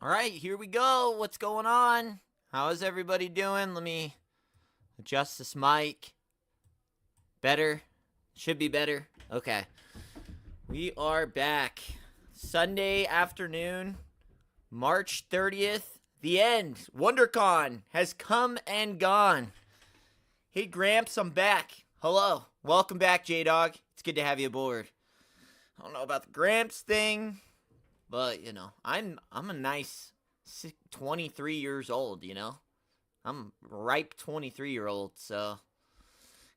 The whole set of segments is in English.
All right, here we go. What's going on? How is everybody doing? Let me adjust this mic. Better? Should be better. Okay. We are back. Sunday afternoon, March 30th. The end. Wondercon has come and gone. Hey, Gramps, I'm back. Hello. Welcome back, J-Dog. It's good to have you aboard. I don't know about the Gramps thing, but, I'm a nice 23 years old, I'm a ripe 23-year-old, so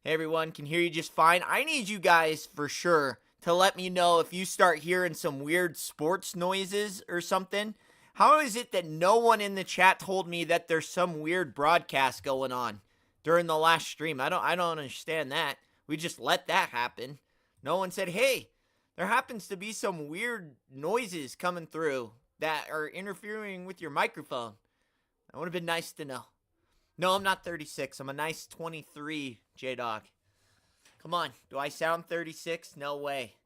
hey, everyone, can hear you just fine. I need you guys for sure to let me know if you start hearing some weird sports noises or something. How is it that no one in the chat told me that there's some weird broadcast going on during the last stream? I don't understand that. We just let that happen. No one said, hey, there happens to be some weird noises coming through that are interfering with your microphone. That would have been nice to know. No, I'm not 36. I'm a nice 23, J-Dog. Come on. Do I sound 36? No way.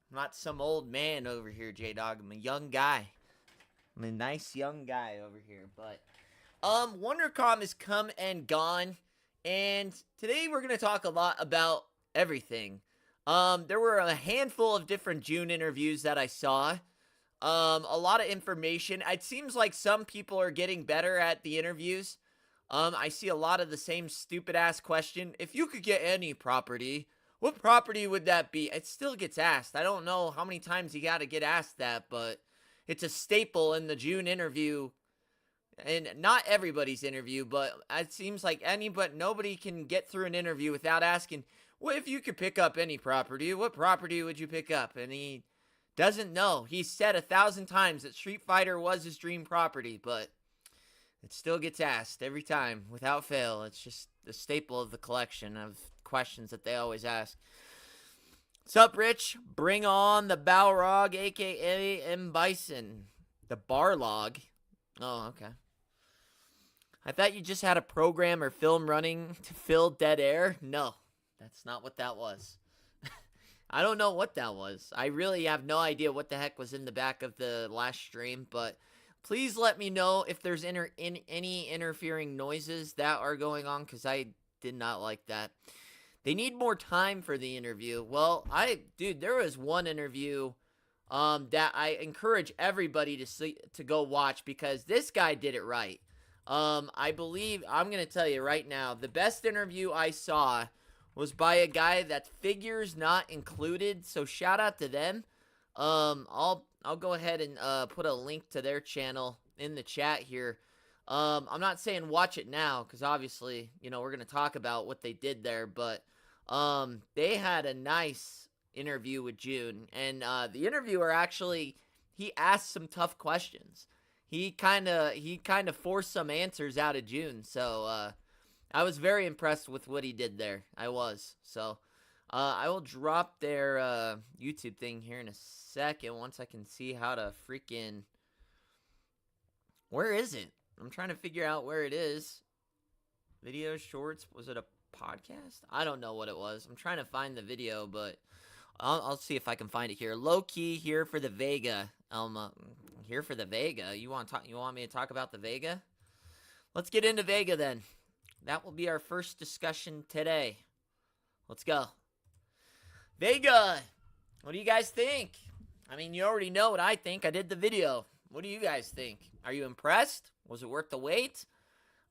I'm not some old man over here, J-Dog. I'm a young guy. I'm a nice young guy over here. But, WonderCon has come and gone. And today we're going to talk a lot about everything. There were a handful of different Juhn interviews that I saw. A lot of information. It seems like some people are getting better at the interviews. I see a lot of the same stupid ass question. If you could get any property, what property would that be? It still gets asked. I don't know how many times you got to get asked that, but it's a staple in the Juhn interview. And not everybody's interview, but it seems like nobody can get through an interview without asking, well, if you could pick up any property, what property would you pick up? And he doesn't know. He said 1,000 times that Street Fighter was his dream property, but it still gets asked every time without fail. It's just the staple of the collection of questions that they always ask. What's up, Rich? Bring on the Balrog, a.k.a. M. Bison. The Barlog. Oh, okay. I thought you just had a program or film running to fill dead air. No, that's not what that was. I don't know what that was. I really have no idea what the heck was in the back of the last stream, but please let me know if there's any interfering noises that are going on, because I did not like that. They need more time for the interview. Well, there was one interview that I encourage everybody to go watch, because this guy did it right. I believe, I'm going to tell you right now, the best interview I saw was by a guy that figures not included, so shout out to them. I'll go ahead and put a link to their channel in the chat here. I'm not saying watch it now, because obviously, we're going to talk about what they did there, but they had a nice interview with Juhn, and the interviewer actually, he asked some tough questions. He kind of forced some answers out of Juhn, so I was very impressed with what he did there. I was. So I will drop their YouTube thing here in a second once I can see how to freaking... Where is it? I'm trying to figure out where it is. Video shorts. Was it a podcast? I don't know what it was. I'm trying to find the video, but I'll see if I can find it here. Low key here for the Vega. Here for the Vega. You want me to talk about the Vega? Let's get into Vega then. That will be our first discussion today. Let's go. Vega. What do you guys think? I mean, you already know what I think. I did the video. What do you guys think? Are you impressed? Was it worth the wait?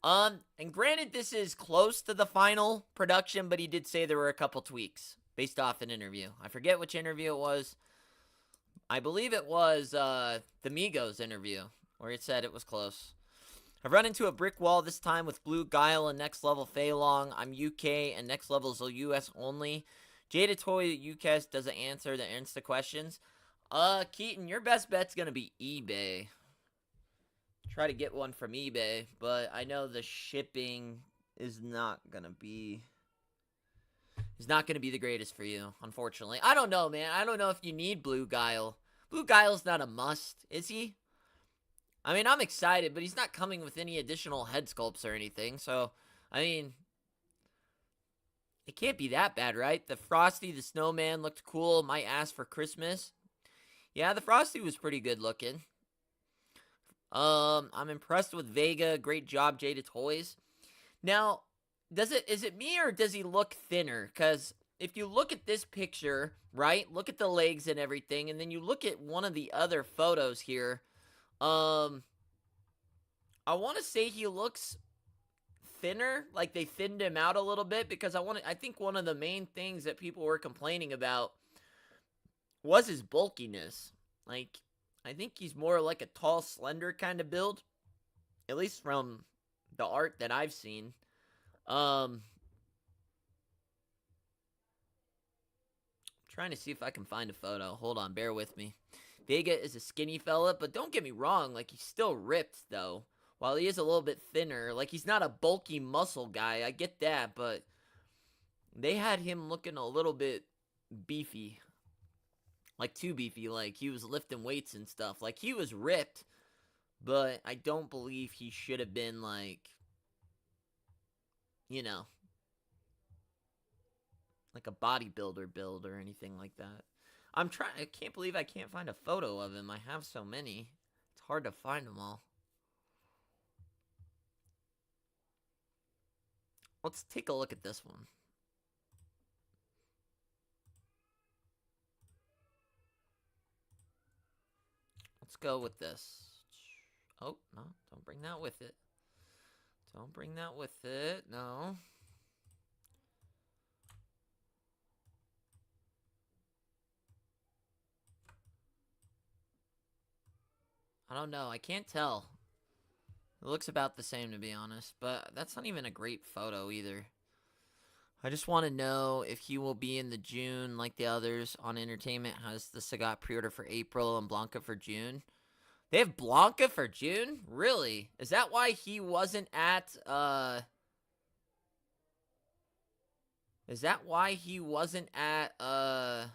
And granted, this is close to the final production, but he did say there were a couple tweaks based off an interview. I forget which interview it was. I believe it was the Migos interview, where it said it was close. I've run into a brick wall this time with Blue Guile and Next Level Feilong. I'm UK and Next Level is US only. Jada Toy UCAS doesn't answer the Insta questions. Keaton, your best bet's going to be eBay. Try to get one from eBay, but I know the shipping is not going to be the greatest for you, unfortunately. I don't know, man. I don't know if you need Blue Guile. Blue Guile's not a must, is he? I mean, I'm excited, but he's not coming with any additional head sculpts or anything. So, I mean, it can't be that bad, right? The Frosty the Snowman looked cool. Might ask for Christmas. Yeah, the Frosty was pretty good looking. I'm impressed with Vega. Great job, Jada Toys. Now, is it me or does he look thinner? Because if you look at this picture, right, look at the legs and everything, and then you look at one of the other photos here, I want to say he looks thinner, like they thinned him out a little bit, because I think one of the main things that people were complaining about was his bulkiness. Like, I think he's more like a tall, slender kind of build, at least from the art that I've seen. Trying to see if I can find a photo. Hold on, bear with me. Vega is a skinny fella, but don't get me wrong, like, he's still ripped, though. While he is a little bit thinner, like, he's not a bulky muscle guy, I get that, but they had him looking a little bit beefy. Like, too beefy, like, he was lifting weights and stuff. Like, he was ripped, but I don't believe he should have been, like, you know, like a bodybuilder build or anything like that. I can't believe I can't find a photo of him. I have so many. It's hard to find them all. Let's take a look at this one. Let's go with this. Oh, no, don't bring that with it. Don't bring that with it, no. I don't know, I can't tell. It looks about the same, to be honest, but that's not even a great photo either. I just want to know if he will be in the June like the others on Entertainment. Has the Sagat pre-order for April and Blanca for June? They have Blanca for June? Really? Is that why he wasn't at, Is that why he wasn't at, the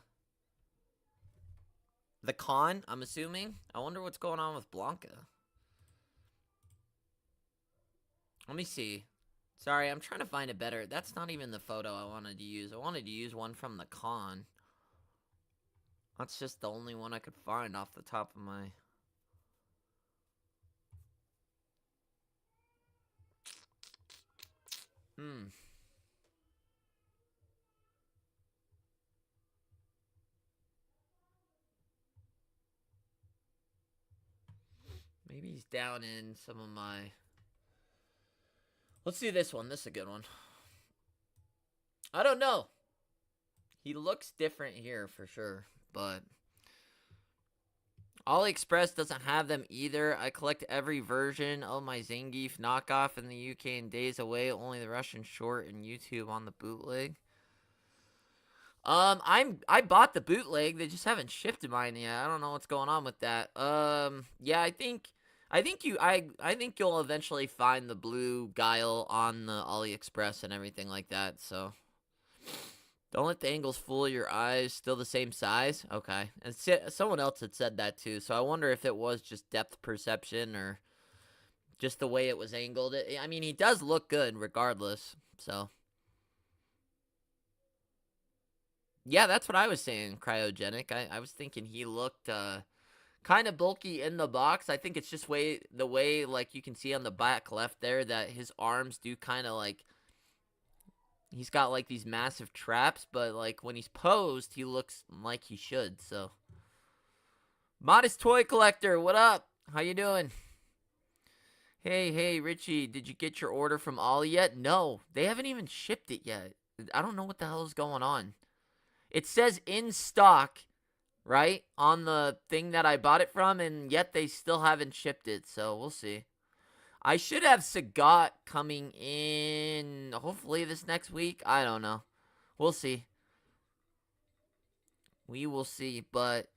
con, I'm assuming? I wonder what's going on with Blanca. Let me see. Sorry, I'm trying to find it better. That's not even the photo I wanted to use. I wanted to use one from the con. That's just the only one I could find off the top of my... Maybe he's down in some of my... Let's do this one. This is a good one. I don't know. He looks different here for sure, but... AliExpress doesn't have them either. I collect every version of my Zangief knockoff in the UK and days away. Only the Russian short and YouTube on the bootleg. I bought the bootleg. They just haven't shipped mine yet. I don't know what's going on with that. Yeah, I think you'll eventually find the blue Guile on the AliExpress and everything like that. So don't let the angles fool your eyes. Still the same size? Okay. And someone else had said that too. So I wonder if it was just depth perception or just the way it was angled. I mean, he does look good regardless. So yeah, that's what I was saying, cryogenic. I was thinking he looked kind of bulky in the box. I think it's just the way like you can see on the back left there that his arms do kind of like, he's got like these massive traps, but like when he's posed, he looks like he should. So Modest Toy Collector, what up? How you doing? Hey, Richie, did you get your order from Ollie yet? No, they haven't even shipped it yet. I don't know what the hell is going on. It says in stock, right, on the thing that I bought it from, and yet they still haven't shipped it, so we'll see. I should have Sagat coming in, hopefully this next week. I don't know. We'll see. We will see, but,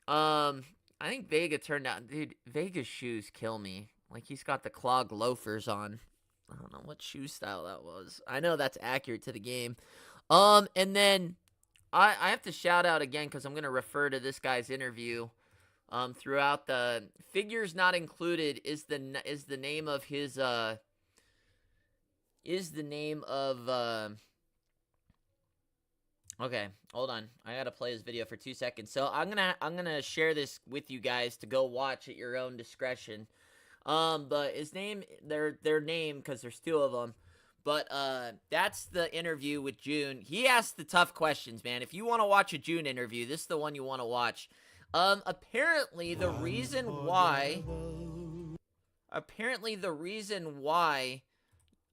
I think Vega turned out, dude, Vega's shoes kill me. Like, he's got the clog loafers on. I don't know what shoe style that was. I know that's accurate to the game. And then I have to shout out again because I'm going to refer to this guy's interview throughout. The figures not included is the name of his Okay, hold on. I gotta play this video for 2 seconds. So I'm gonna share this with you guys to go watch at your own discretion. But his name, their name, because there's two of them. But that's the interview with Juhn. He asked the tough questions, man. If you want to watch a Juhn interview, this is the one you want to watch. Apparently the reason why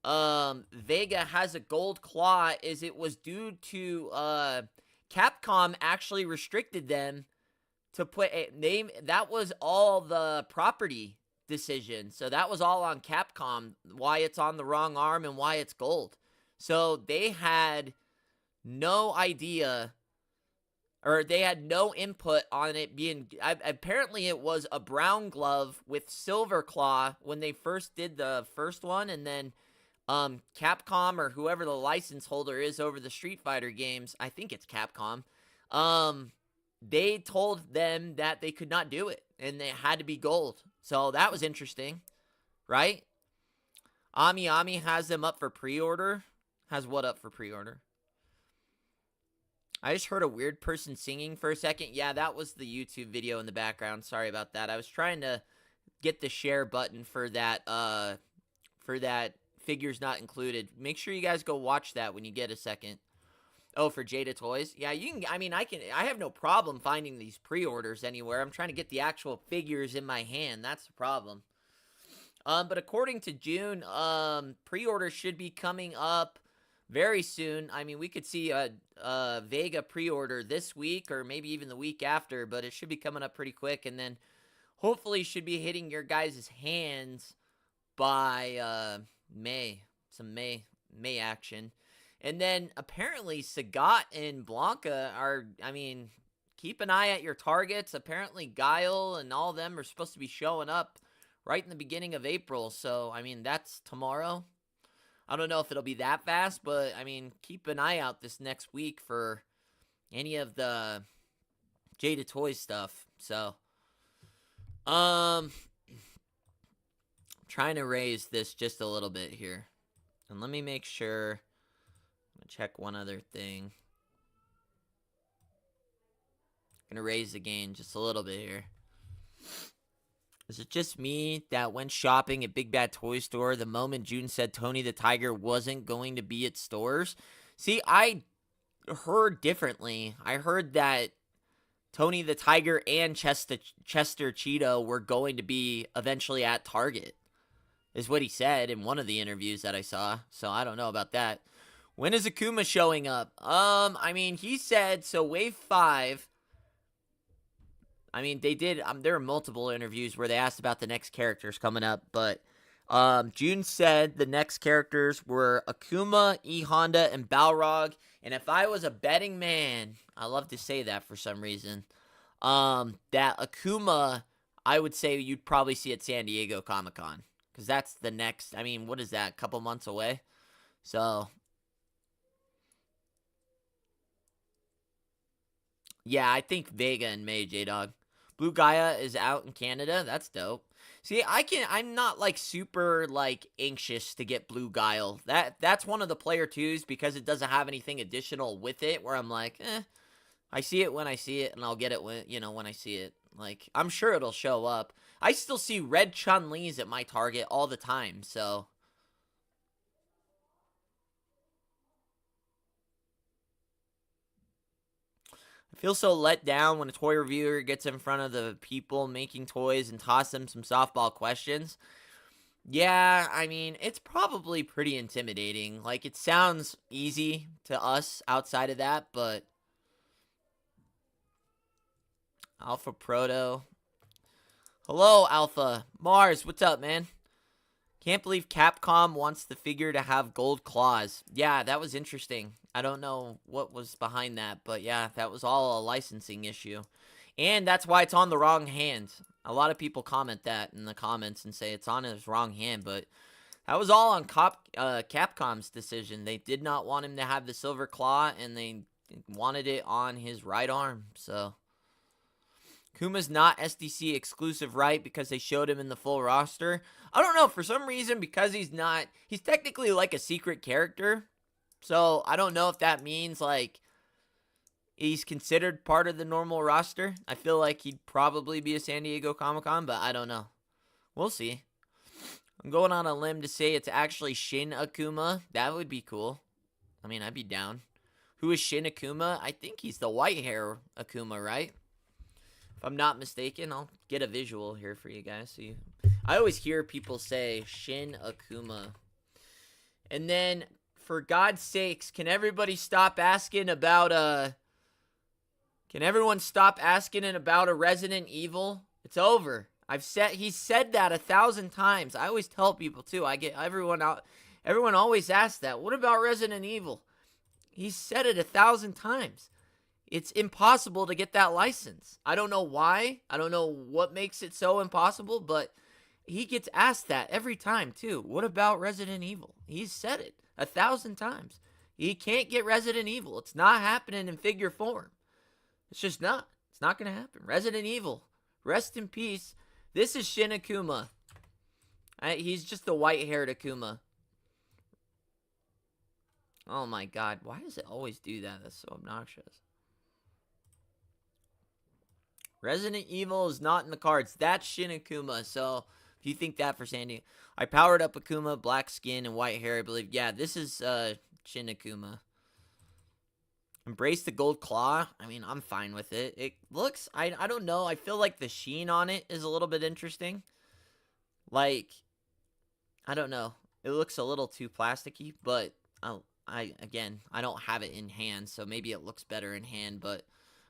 Vega has a gold claw is it was due to Capcom actually restricted them to put a name. That was all the property decision. So that was all on Capcom, why it's on the wrong arm and why it's gold. So they had no idea, or they had no input on it being, apparently it was a brown glove with silver claw when they first did the first one, and then Capcom or whoever the license holder is over the Street Fighter games, I think it's Capcom, they told them that they could not do it, and they had to be gold. So that was interesting, right? Ami has them up for pre-order. Has what up for pre-order? I just heard a weird person singing for a second. Yeah, that was the YouTube video in the background. Sorry about that. I was trying to get the share button for that figures not included. Make sure you guys go watch that when you get a second. Oh, for Jada Toys? Yeah, you can, I have no problem finding these pre-orders anywhere. I'm trying to get the actual figures in my hand. That's the problem. But according to Juhn, pre-orders should be coming up very soon. I mean, we could see a Vega pre-order this week or maybe even the week after, but it should be coming up pretty quick, and then hopefully should be hitting your guys' hands by May. Some May action. And then apparently Sagat and Blanca are, keep an eye at your targets. Apparently Guile and all of them are supposed to be showing up right in the beginning of April. So, that's tomorrow. I don't know if it'll be that fast, but, keep an eye out this next week for any of the Jada Toys stuff. So, trying to raise this just a little bit here. And let me make sure. I'm gonna check one other thing. Gonna raise the gain just a little bit here. Is it just me that went shopping at Big Bad Toy Store the moment Juhn said Tony the Tiger wasn't going to be at stores? See, I heard differently. I heard that Tony the Tiger and Chester Cheeto were going to be eventually at Target, is what he said in one of the interviews that I saw. So I don't know about that. When is Akuma showing up? He said, so Wave 5, they did, there were multiple interviews where they asked about the next characters coming up, but Juhn said the next characters were Akuma, E Honda, and Balrog, and if I was a betting man, I love to say that for some reason, that Akuma, I would say you'd probably see at San Diego Comic-Con, because that's the next, what is that, a couple months away? So, yeah, I think Vega in May, J-Dog. Blue Gaia is out in Canada. That's dope. See, I'm not, super, anxious to get Blue Guile. That's one of the player twos because it doesn't have anything additional with it where I'm like, I see it when I see it, and I'll get it when I see it. I'm sure it'll show up. I still see red Chun-Li's at my Target all the time, so. I feel so let down when a toy reviewer gets in front of the people making toys and toss them some softball questions. Yeah, it's probably pretty intimidating. It sounds easy to us outside of that, but Alpha Proto. Hello, Alpha. Mars, what's up, man? Can't believe Capcom wants the figure to have gold claws. Yeah, that was interesting. I don't know what was behind that, but yeah, that was all a licensing issue. And that's why it's on the wrong hand. A lot of people comment that in the comments and say it's on his wrong hand, but that was all on Capcom's decision. They did not want him to have the silver claw, and they wanted it on his right arm, so. Kuma's not SDC exclusive, right? Because they showed him in the full roster. I don't know, for some reason, because he's technically like a secret character. So, I don't know if that means, he's considered part of the normal roster. I feel like he'd probably be a San Diego Comic-Con, but I don't know. We'll see. I'm going on a limb to say it's actually Shin Akuma. That would be cool. I mean, I'd be down. Who is Shin Akuma? I think he's the white hair Akuma, right? If I'm not mistaken, I'll get a visual here for you guys. See, I always hear people say Shin Akuma. And then, for God's sakes, can everybody stop asking about Can everyone stop asking about a Resident Evil? It's over. He's said that 1,000 times. I always tell people too. I get everyone out. Everyone always asks that. What about Resident Evil? He's said it 1,000 times. It's impossible to get that license. I don't know why. I don't know what makes it so impossible, but he gets asked that every time too. What about Resident Evil? He's said it 1,000 times. He can't get Resident Evil. It's not happening in figure form. It's just not. It's not going to happen. Resident Evil. Rest in peace. This is Shin Akuma. He's just the white-haired Akuma. Oh my god. Why does it always do that? That's so obnoxious. Resident Evil is not in the cards. That's Shin Akuma. So, if you think that for Sandy. I powered up Akuma, black skin, and white hair, I believe. Yeah, this is Shin Akuma. Embrace the gold claw. I mean, I'm fine with it. It looks, I don't know. I feel like the sheen on it is a little bit interesting. Like, I don't know. It looks a little too plasticky, but again, I don't have it in hand, so maybe it looks better in hand, but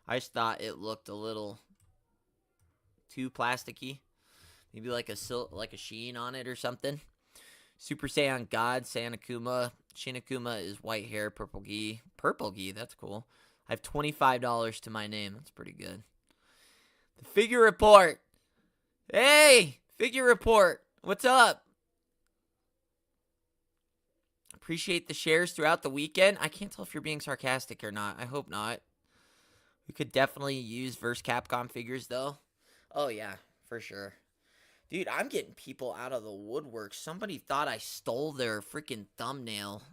I just thought it looked a little too plasticky. Maybe like a sheen on it or something. Super Saiyan God, Saiyan Akuma. Shin Akuma is white hair, purple gi. Purple gi, that's cool. I have $25 to my name. That's pretty good. The figure report. Hey, figure report. What's up? Appreciate the shares throughout the weekend. I can't tell if you're being sarcastic or not. I hope not. We could definitely use Verse Capcom figures, though. Oh, yeah, for sure. Dude, I'm getting people out of the woodwork. Somebody thought I stole their freaking thumbnail.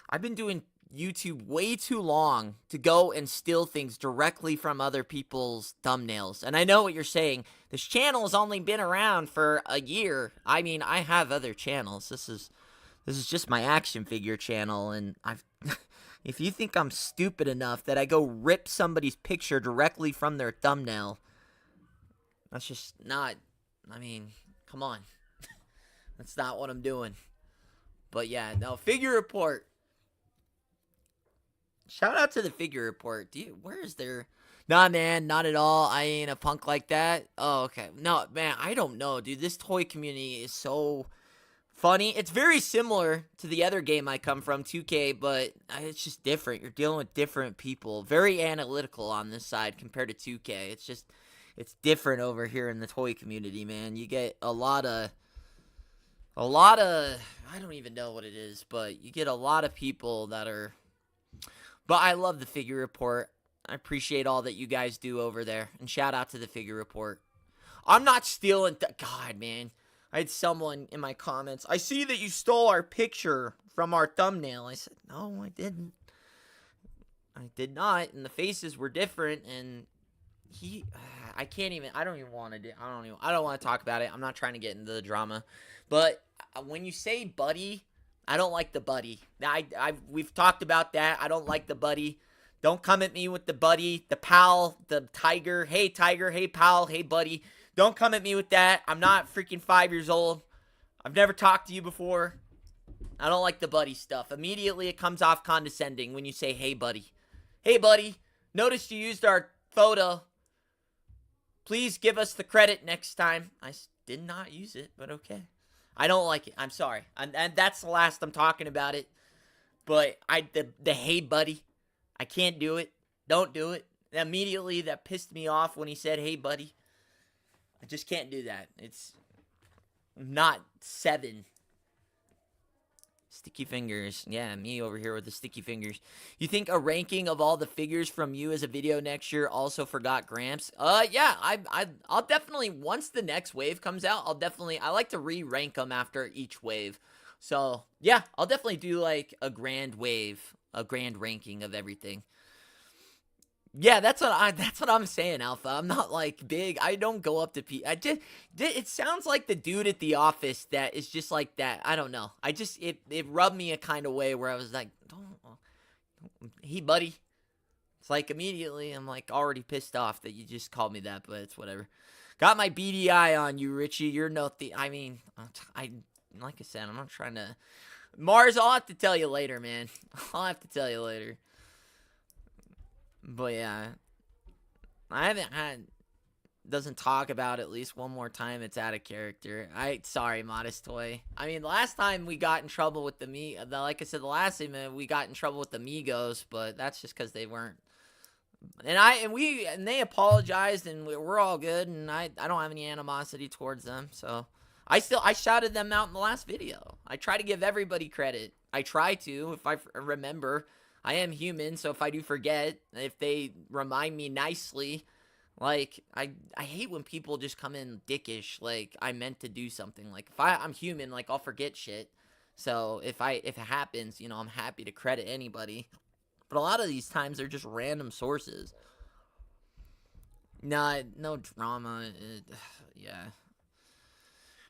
I've been doing YouTube way too long to go and steal things directly from other people's thumbnails. And I know what you're saying. This channel has only been around for a year. I mean, I have other channels. This is just my action figure channel, and if you think I'm stupid enough that I go rip somebody's picture directly from their thumbnail, that's just not, I mean, come on. That's not what I'm doing. But yeah, no, figure report. Shout out to the figure report. Dude, where is there? Nah, man, not at all. I ain't a punk like that. Oh, okay. No, man, I don't know, dude. This toy community is so funny. It's very similar to the other game I come from, 2K, but it's just different. You're dealing with different people. Very analytical on this side compared to 2K. It's different over here in the toy community, man. You get a lot of, I don't even know what it is, but you get a lot of people that are, but I love the figure report. I appreciate all that you guys do over there, and shout out to the figure report. I'm not stealing, God, man. I had someone in my comments, I see that you stole our picture from our thumbnail. I said, no, I didn't. I did not, and the faces were different, and I don't even want to I don't want to talk about it. I'm not trying to get into the drama. But when you say buddy, I don't like the buddy. We've talked about that. I don't like the buddy. Don't come at me with the buddy, the pal, the tiger. Hey, tiger. Hey, pal. Hey, buddy. Don't come at me with that. I'm not freaking 5 years old. I've never talked to you before. I don't like the buddy stuff. Immediately it comes off condescending when you say, hey, buddy. Hey, buddy. Noticed you used our photo. Please give us the credit next time. I did not use it, but okay. I don't like it. I'm sorry. And that's the last I'm talking about it. But the hey, buddy. I can't do it. Don't do it. Immediately that pissed me off when he said, hey, buddy. I just can't do that. It's not 7. Sticky fingers. Yeah, me over here with the sticky fingers. You think a ranking of all the figures from you as a video next year also forgot Gramps? Yeah, I'll definitely, once the next wave comes out, I like to re-rank them after each wave. So, yeah, I'll definitely do like a grand wave, a grand ranking of everything. Yeah, that's what I'm saying, Alpha. I'm not like big. I don't go up to people. It sounds like the dude at the office that is just like that. I don't know. It rubbed me a kind of way where I was like, hey buddy. It's like immediately I'm like already pissed off that you just called me that, but it's whatever. Got my BDI on you, Richie. You're no I mean, like I said, I'm not trying to. Mars, I'll have to tell you later, man. I'll have to tell you later. But yeah, I haven't had. Doesn't talk about at least one more time. It's out of character. Sorry, Modest Toy. I mean, last time we got in trouble with like I said, the last time we got in trouble with the Migos, but that's just because they weren't. And they apologized, and we're all good, and I don't have any animosity towards them. So I shouted them out in the last video. I try to give everybody credit. I try to, if I remember. I am human, so if I do forget, if they remind me nicely, like I hate when people just come in dickish, like I meant to do something. Like if I'm human, like I'll forget shit. So if it happens, I'm happy to credit anybody. But a lot of these times they're just random sources. Nah, no drama. Yeah.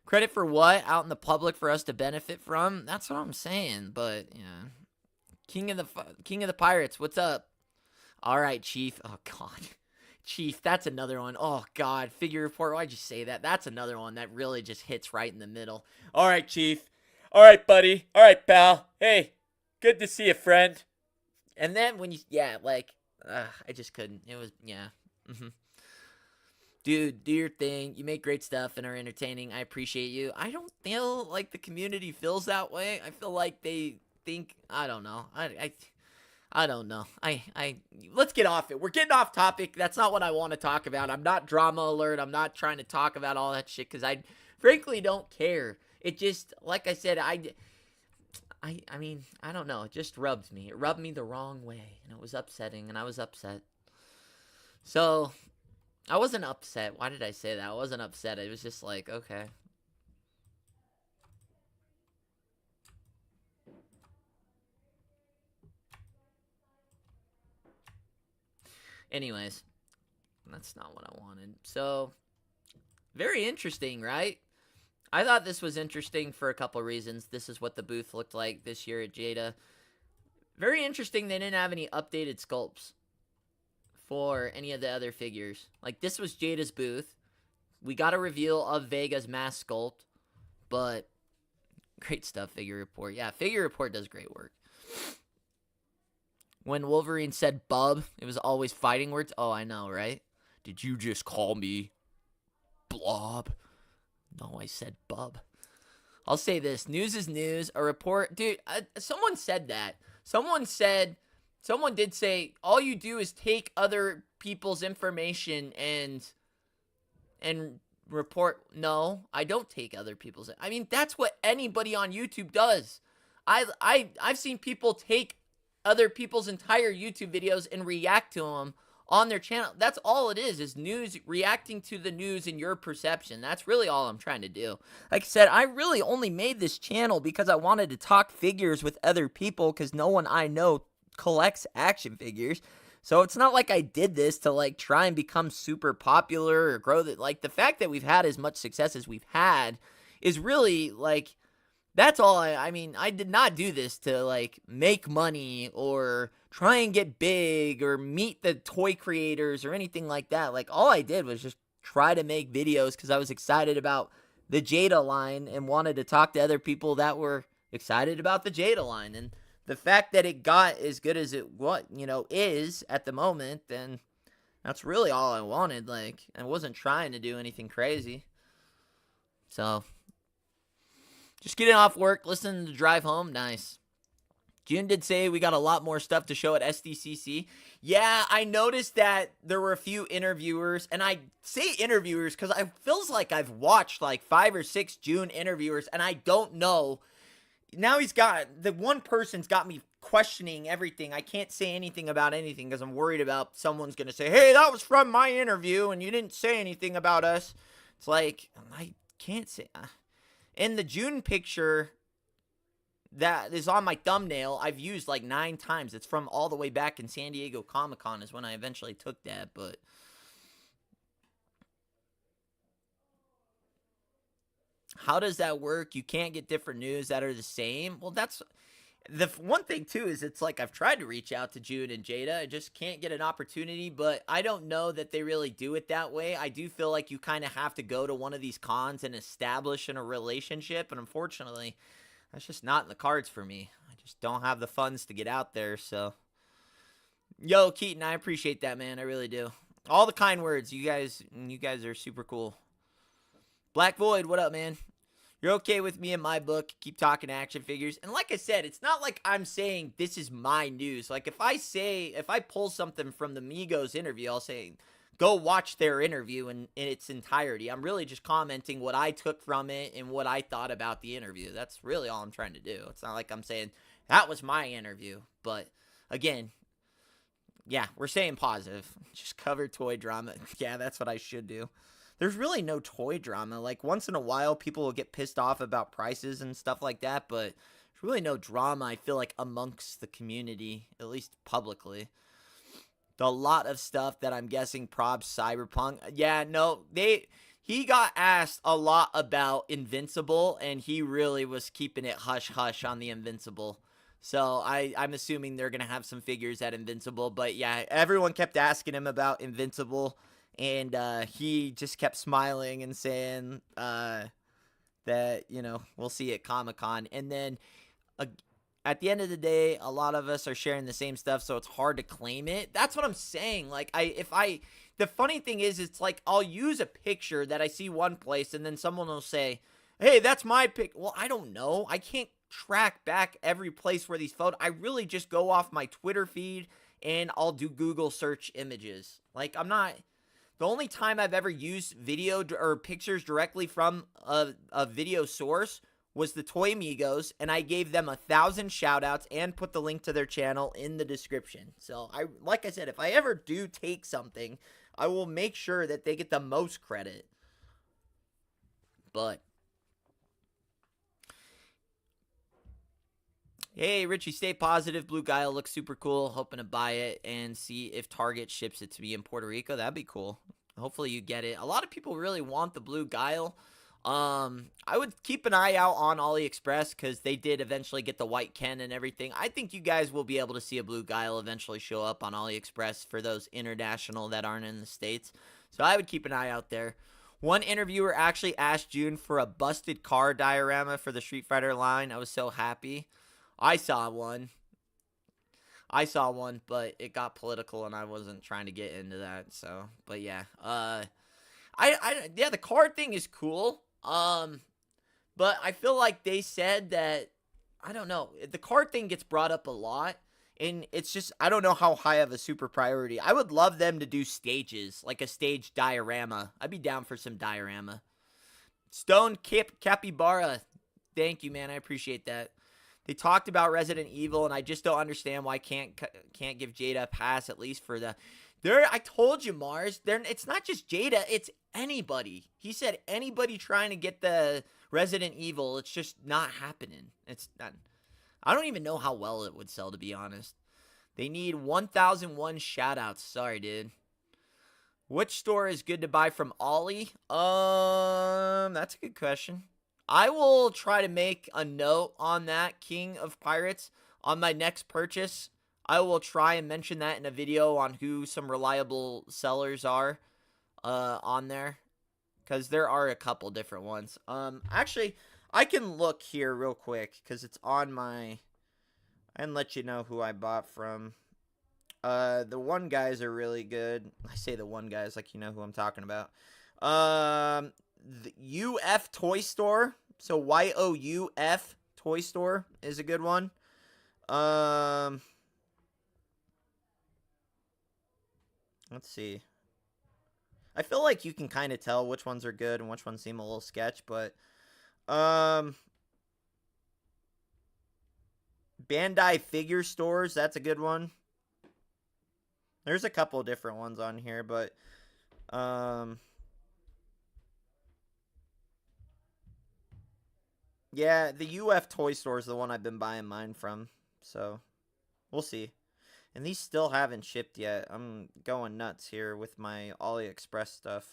Credit for what? Out in the public for us to benefit from? That's what I'm saying. But yeah. King of the Pirates, what's up? All right, Chief. Oh God. Chief, that's another one. Oh God. Figure report. Why'd you say that? That's another one that really just hits right in the middle. All right, Chief. All right, buddy. All right, pal. Hey, good to see you, friend. And then when I just couldn't. It was, yeah. Dude, do your thing. You make great stuff and are entertaining. I appreciate you. I don't feel like the community feels that way. I feel like they think, I don't know. I don't know. Let's get off it. We're getting off topic. That's not what I want to talk about. I'm not drama alert. I'm not trying to talk about all that shit because I frankly don't care. It just, like I said, I mean, I don't know. It just rubbed me. It rubbed me the wrong way, and it was upsetting, and I was upset. So, I wasn't upset. Why did I say that? I wasn't upset. It was just like, okay. Anyways, that's not what I wanted. So, very interesting, right? I thought this was interesting for a couple reasons. This is what the booth looked like this year at Jada. Very interesting they didn't have any updated sculpts for any of the other figures. Like, this was Jada's booth. We got a reveal of Vega's mask sculpt, but great stuff, Figure Report. Yeah, Figure Report does great work. When Wolverine said bub, it was always fighting words. Oh, I know, right? Did you just call me blob? No, I said bub. I'll say this. News is news. A report. Dude, someone said that. Someone did say, all you do is take other people's information and report. No, I don't take other people's. I mean, that's what anybody on YouTube does. I've seen people take other people's entire YouTube videos and react to them on their channel. That's all it is news, reacting to the news in your perception. That's really all I'm trying to do. Like I said, I really only made this channel because I wanted to talk figures with other people because no one I know collects action figures. So it's not like I did this to like try and become super popular or grow that. Like the fact that we've had as much success as we've had is really like, that's all. I mean, I did not do this to like make money or try and get big or meet the toy creators or anything like that. Like all I did was just try to make videos because I was excited about the Jada line and wanted to talk to other people that were excited about the Jada line. And the fact that it got as good as it is at the moment, then that's really all I wanted. Like I wasn't trying to do anything crazy. So just getting off work, listening to drive home. Nice. Juhn did say we got a lot more stuff to show at Sdcc. Yeah, I noticed that there were a few interviewers, and I say interviewers because it feels like I've watched like 5 or 6 Juhn interviewers, and I don't know. Now the one person's got me questioning everything. I can't say anything about anything because I'm worried about someone's going to say, hey, that was from my interview, and you didn't say anything about us. It's like, I can't say. In the Juhn picture, that is on my thumbnail, I've used like 9 times. It's from all the way back in San Diego Comic-Con is when I eventually took that, but how does that work? You can't get different news that are the same? Well, that's the one thing too is it's like I've tried to reach out to Juhn and Jada. I just can't get an opportunity, but I don't know that they really do it that way. I do feel like you kind of have to go to one of these cons and establish in a relationship, and unfortunately, that's just not in the cards for me. I just don't have the funds to get out there, so. Yo, Keaton, I appreciate that, man. I really do. All the kind words. You guys are super cool. Black Void, what up, man? You're okay with me in my book. Keep talking action figures. And like I said, it's not like I'm saying this is my news. Like if I pull something from the Migos interview, I'll say, go watch their interview in its entirety. I'm really just commenting what I took from it and what I thought about the interview. That's really all I'm trying to do. It's not like I'm saying that was my interview. But again, yeah, we're saying positive. Just cover toy drama. Yeah, that's what I should do. There's really no toy drama. Like, once in a while, people will get pissed off about prices and stuff like that, but there's really no drama, I feel like, amongst the community, at least publicly. A lot of stuff that I'm guessing probs Cyberpunk. Yeah, no, he got asked a lot about Invincible, and he really was keeping it hush-hush on the Invincible. So I'm assuming they're going to have some figures at Invincible, but yeah, everyone kept asking him about Invincible. And he just kept smiling and saying that, you know, we'll see at Comic-Con. And then at the end of the day, a lot of us are sharing the same stuff, so it's hard to claim it. That's what I'm saying. Like, the funny thing is, it's like I'll use a picture that I see one place, and then someone will say, hey, that's my pic. Well, I don't know. I can't track back every place where these photos. I really just go off my Twitter feed, and I'll do Google search images. Like, I'm not... The only time I've ever used video or pictures directly from a video source was the Toy Migos, and I gave them 1,000 shout-outs and put the link to their channel in the description. So, like I said, if I ever do take something, I will make sure that they get the most credit. But... Hey, Richie, stay positive. Blue Guile looks super cool. Hoping to buy it and see if Target ships it to me in Puerto Rico. That'd be cool. Hopefully you get it. A lot of people really want the Blue Guile. I would keep an eye out on AliExpress because they did eventually get the white Ken and everything. I think you guys will be able to see a Blue Guile eventually show up on AliExpress for those international that aren't in the States. So I would keep an eye out there. One interviewer actually asked Juhn for a busted car diorama for the Street Fighter line. I was so happy. I saw one, but it got political, and I wasn't trying to get into that. So, but yeah, yeah, the card thing is cool. But I feel like they said that, I don't know, the card thing gets brought up a lot, and it's just, I don't know how high of a super priority. I would love them to do stages, like a stage diorama. I'd be down for some diorama. Stone Capybara, thank you, man. I appreciate that. They talked about Resident Evil, and I just don't understand why can't give Jada a pass, at least for the... I told you, Mars, it's not just Jada, it's anybody. He said anybody trying to get the Resident Evil, it's just not happening. It's not... I don't even know how well it would sell, to be honest. They need 1,001 shoutouts. Sorry, dude. Which store is good to buy from Ollie? That's a good question. I will try to make a note on that, King of Pirates, on my next purchase. I will try and mention that in a video on who some reliable sellers are on there, because there are a couple different ones. Actually, I can look here real quick, because it's on my... and let you know who I bought from. The one guys are really good. I say the one guys like you know who I'm talking about. The UF Toy Store. So YOUF Toy Store is a good one. Let's see. I feel like you can kind of tell which ones are good and which ones seem a little sketch, but Bandai Figure Stores, that's a good one. There's a couple different ones on here, but Yeah, the UF toy store is the one I've been buying mine from. So, we'll see. And these still haven't shipped yet. I'm going nuts here with my AliExpress stuff.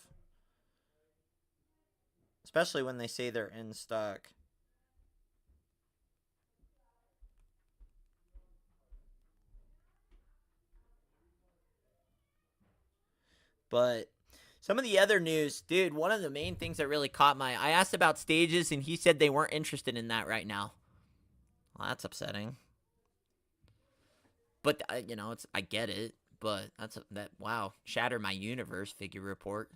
Especially when they say they're in stock. But some of the other news, dude, one of the main things that really caught my I asked about stages and he said they weren't interested in that right now. Well, that's upsetting. But you know, I get it, but wow, shatter my universe figure report.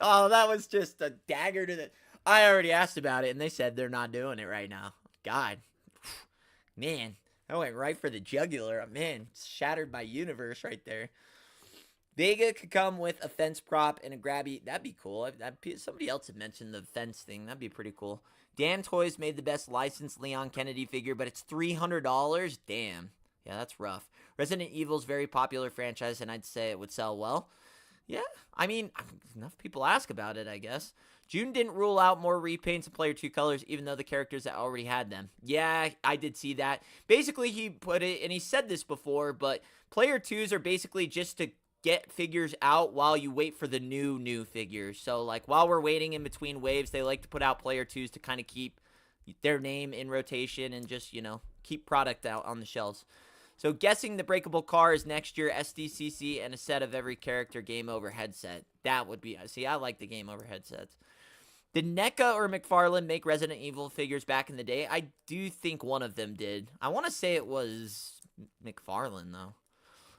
Oh, that was just a dagger to the I already asked about it and they said they're not doing it right now. God. Man, I went right for the jugular. Man, shattered my universe right there. Vega could come with a fence prop and a grabby. That'd be cool. Somebody else had mentioned the fence thing. That'd be pretty cool. Damn Toys made the best licensed Leon Kennedy figure, but it's $300. Damn. Yeah, that's rough. Resident Evil's very popular franchise, and I'd say it would sell well. Yeah, I mean, enough people ask about it, I guess. Juhn didn't rule out more repaints of Player 2 colors, even though the characters that already had them. Yeah, I did see that. Basically, he put it, and he said this before, but Player 2s are basically just to get figures out while you wait for the new figures. So, like, while we're waiting in between waves, they like to put out Player 2s to kind of keep their name in rotation and just, you know, keep product out on the shelves. So, guessing the breakable car is next year, Sdcc, and a set of every character game over headset. That would be, see, I like the game over headsets. Did NECA or McFarlane make Resident Evil figures back in the day? I do think one of them did. I want to say it was McFarlane, though.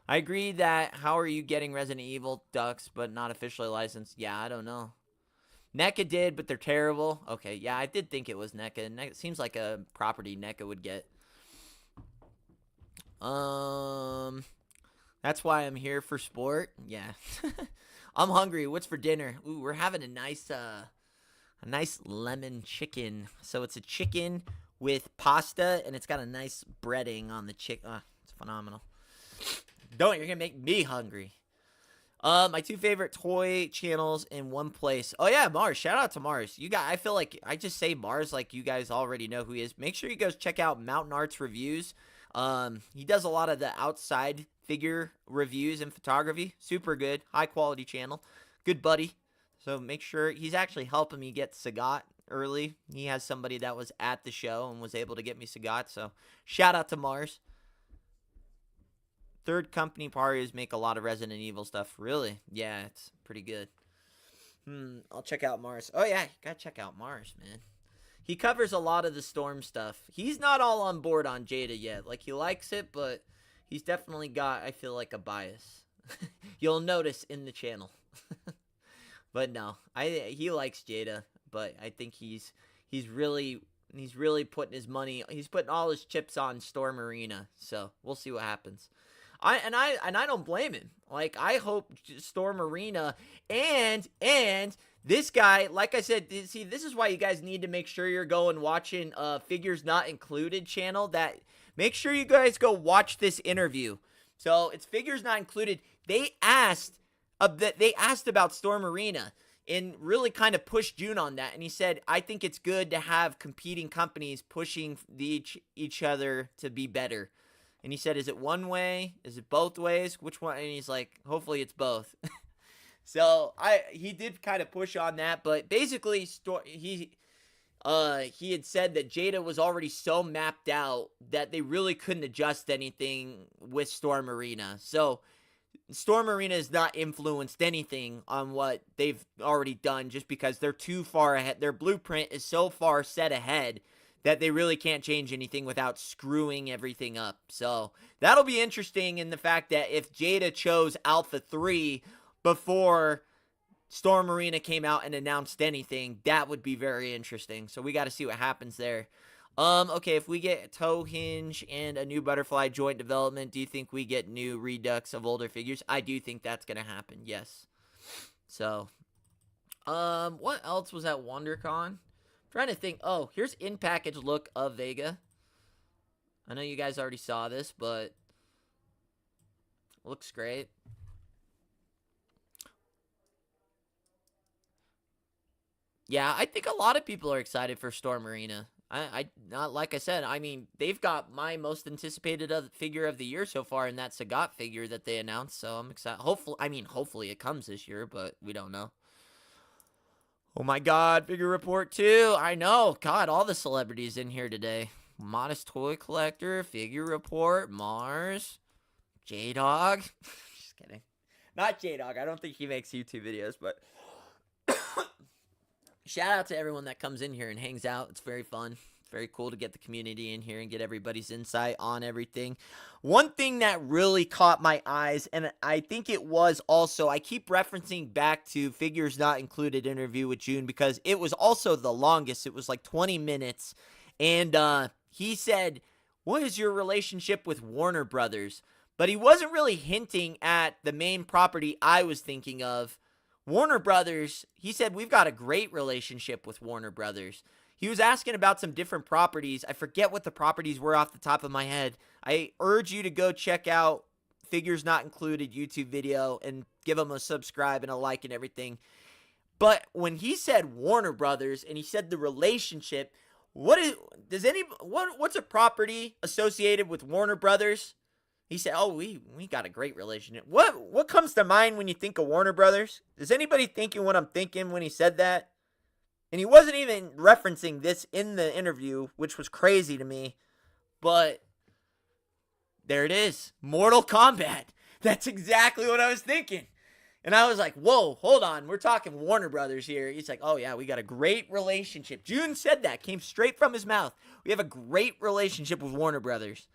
I agree that how are you getting Resident Evil ducks but not officially licensed? Yeah, I don't know. NECA did, but they're terrible. Okay, yeah, I did think it was NECA. NECA seems like a property NECA would get. That's why I'm here for sport. Yeah. I'm hungry. What's for dinner? Ooh, we're having a nice lemon chicken. So it's a chicken with pasta and it's got a nice breading on the chicken. It's phenomenal. You're gonna make me hungry. My two favorite toy channels in one place. Oh yeah, Mars. Shout out to Mars. I feel like I just say Mars like you guys already know who he is. Make sure you guys check out Mountain Arts Reviews. He does a lot of the outside figure reviews and photography. Super good, high quality channel. Good buddy. So make sure he's actually helping me get Sagat early. He has somebody that was at the show and was able to get me Sagat. So shout out to Mars. Third company parties make a lot of Resident Evil stuff. Really? Yeah, it's pretty good. I'll check out Mars. Oh yeah, gotta check out Mars, man. He covers a lot of the Storm stuff. He's not all on board on Jada yet. Like, he likes it, but he's definitely got, I feel like, a bias. You'll notice in the channel. But no, he likes Jada, but I think he's really putting his money, he's putting all his chips on Storm Arena. So we'll see what happens. I don't blame him. Like, I hope Storm Arena and this guy, like I said, see, this is why you guys need to make sure you're going watching Figures Not Included channel. That make sure you guys go watch this interview. So it's Figures Not Included. They asked about Storm Arena and really kind of pushed Juhn on that. And he said, I think it's good to have competing companies pushing each other to be better. And he said, is it one way? Is it both ways? Which one? And he's like, hopefully it's both. So he did kind of push on that, but basically he had said that Jada was already so mapped out that they really couldn't adjust anything with Storm Arena. So Storm Arena has not influenced anything on what they've already done just because they're too far ahead. Their blueprint is so far set ahead that they really can't change anything without screwing everything up. So that'll be interesting in the fact that if Jada chose Alpha 3 before Storm Arena came out and announced anything, that would be very interesting. So we got to see what happens there. Okay, if we get toe hinge and a new butterfly joint development, do you think we get new redux of older figures? I do think that's going to happen, yes. So, what else was at WonderCon? Trying to think. Oh, here's in-package look of Vega. I know you guys already saw this, but looks great. Yeah, I think a lot of people are excited for Storm Arena. Not like I said. I mean, they've got my most anticipated figure of the year so far, and that Sagat figure that they announced. So I'm excited. Hopefully it comes this year, but we don't know. Oh my God, figure report too. I know. God, all the celebrities in here today. Modest Toy Collector, figure report, Mars, J-Dog. Just kidding. Not J-Dog. I don't think he makes YouTube videos, but shout out to everyone that comes in here and hangs out. It's very fun. Very cool to get the community in here and get everybody's insight on everything. One thing that really caught my eyes, and I think it was also, I keep referencing back to Figures Not Included interview with Juhn because it was also the longest. It was like 20 minutes. And he said, what is your relationship with Warner Brothers? But he wasn't really hinting at the main property I was thinking of. Warner Brothers, he said, we've got a great relationship with Warner Brothers. He was asking about some different properties. I forget what the properties were off the top of my head. I urge you to go check out Figures Not Included YouTube video and give him a subscribe and a like and everything. But when he said Warner Brothers and he said the relationship, what's a property associated with Warner Brothers? He said, oh, we got a great relationship. What comes to mind when you think of Warner Brothers? Is anybody thinking what I'm thinking when he said that? And he wasn't even referencing this in the interview, which was crazy to me. But there it is. Mortal Kombat. That's exactly what I was thinking. And I was like, whoa, hold on. We're talking Warner Brothers here. He's like, oh, yeah, we got a great relationship. Juhn said that. Came straight from his mouth. We have a great relationship with Warner Brothers.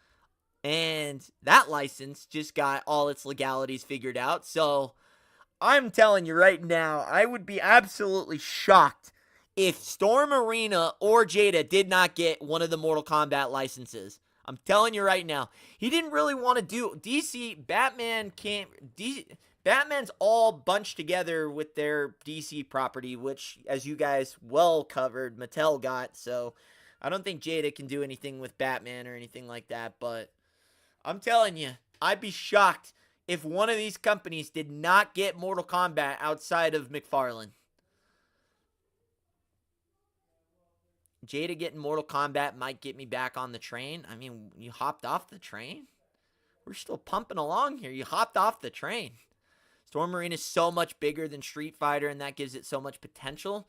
And that license just got all its legalities figured out. So I'm telling you right now, I would be absolutely shocked if Storm Arena or Jada did not get one of the Mortal Kombat licenses. I'm telling you right now. He didn't really want to do DC. Batman's all bunched together with their DC property, which, as you guys well covered, Mattel got. So I don't think Jada can do anything with Batman or anything like that. But I'm telling you, I'd be shocked if one of these companies did not get Mortal Kombat outside of McFarlane. Jada getting Mortal Kombat might get me back on the train. I mean, you hopped off the train? We're still pumping along here. You hopped off the train. Storm Arena is so much bigger than Street Fighter, and that gives it so much potential.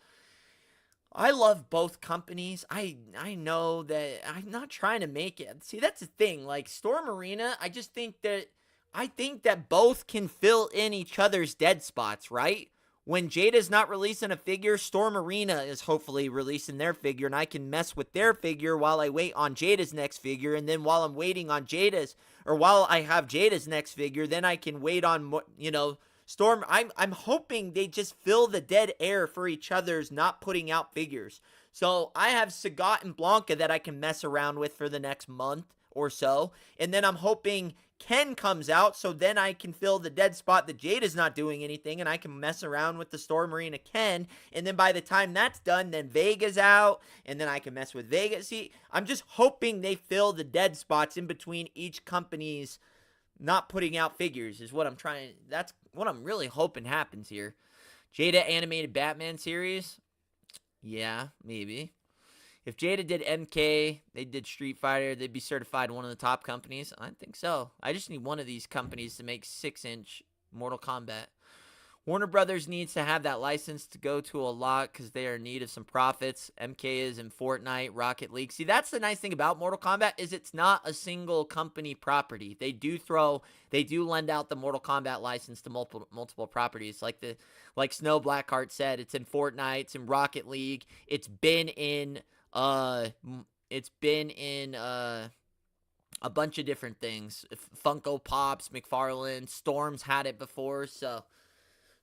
I love both companies. I know that I'm not trying to make it. See, that's the thing. Like, Storm Arena, I think that both can fill in each other's dead spots, right? When Jada's not releasing a figure, Storm Arena is hopefully releasing their figure, and I can mess with their figure while I wait on Jada's next figure, and then while I'm waiting on while I have Jada's next figure, then I can wait on, Storm. I'm hoping they just fill the dead air for each other's not putting out figures. So I have Sagat and Blanca that I can mess around with for the next month or so, and then I'm hoping Ken comes out, so then I can fill the dead spot that Jada's not doing anything, and I can mess around with the Storm Arena Ken, and then by the time that's done, then Vega's out, and then I can mess with Vega. See, I'm just hoping they fill the dead spots in between each company's not putting out figures is what that's what I'm really hoping happens here. Jada animated Batman series? Yeah, maybe. If Jada did MK, they did Street Fighter, they'd be certified one of the top companies. I think so. I just need one of these companies to make 6-inch Mortal Kombat. Warner Brothers needs to have that license to go to a lot because they are in need of some profits. MK is in Fortnite, Rocket League. See, that's the nice thing about Mortal Kombat is it's not a single company property. They do lend out the Mortal Kombat license to multiple properties. Like Snow Blackheart said, it's in Fortnite, it's in Rocket League. It's been in a bunch of different things. Funko Pops, McFarlane, Storm's had it before, so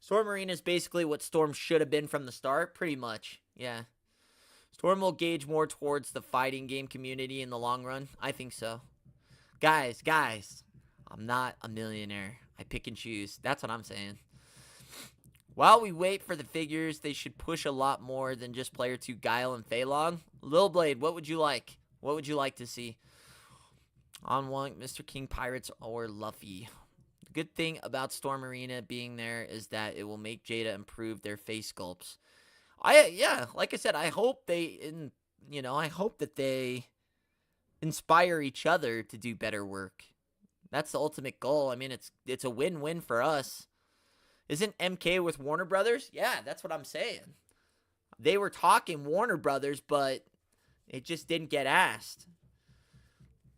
Storm Arena is basically what Storm should have been from the start, pretty much. Yeah. Storm will gauge more towards the fighting game community in the long run. I think so. Guys, I'm not a millionaire. I pick and choose. That's what I'm saying. While we wait for the figures, they should push a lot more than just Player 2 Guile and Fei Long. Lil Blade, what would you like? What would you like to see? On one, Mr. King Pirates or Luffy. The good thing about Storm Arena being there is that it will make Jada improve their face sculpts. Yeah, like I said, I hope I hope that they inspire each other to do better work. That's the ultimate goal. I mean, it's a win-win for us. Isn't MK with Warner Brothers? Yeah, that's what I'm saying. They were talking Warner Brothers, but it just didn't get asked.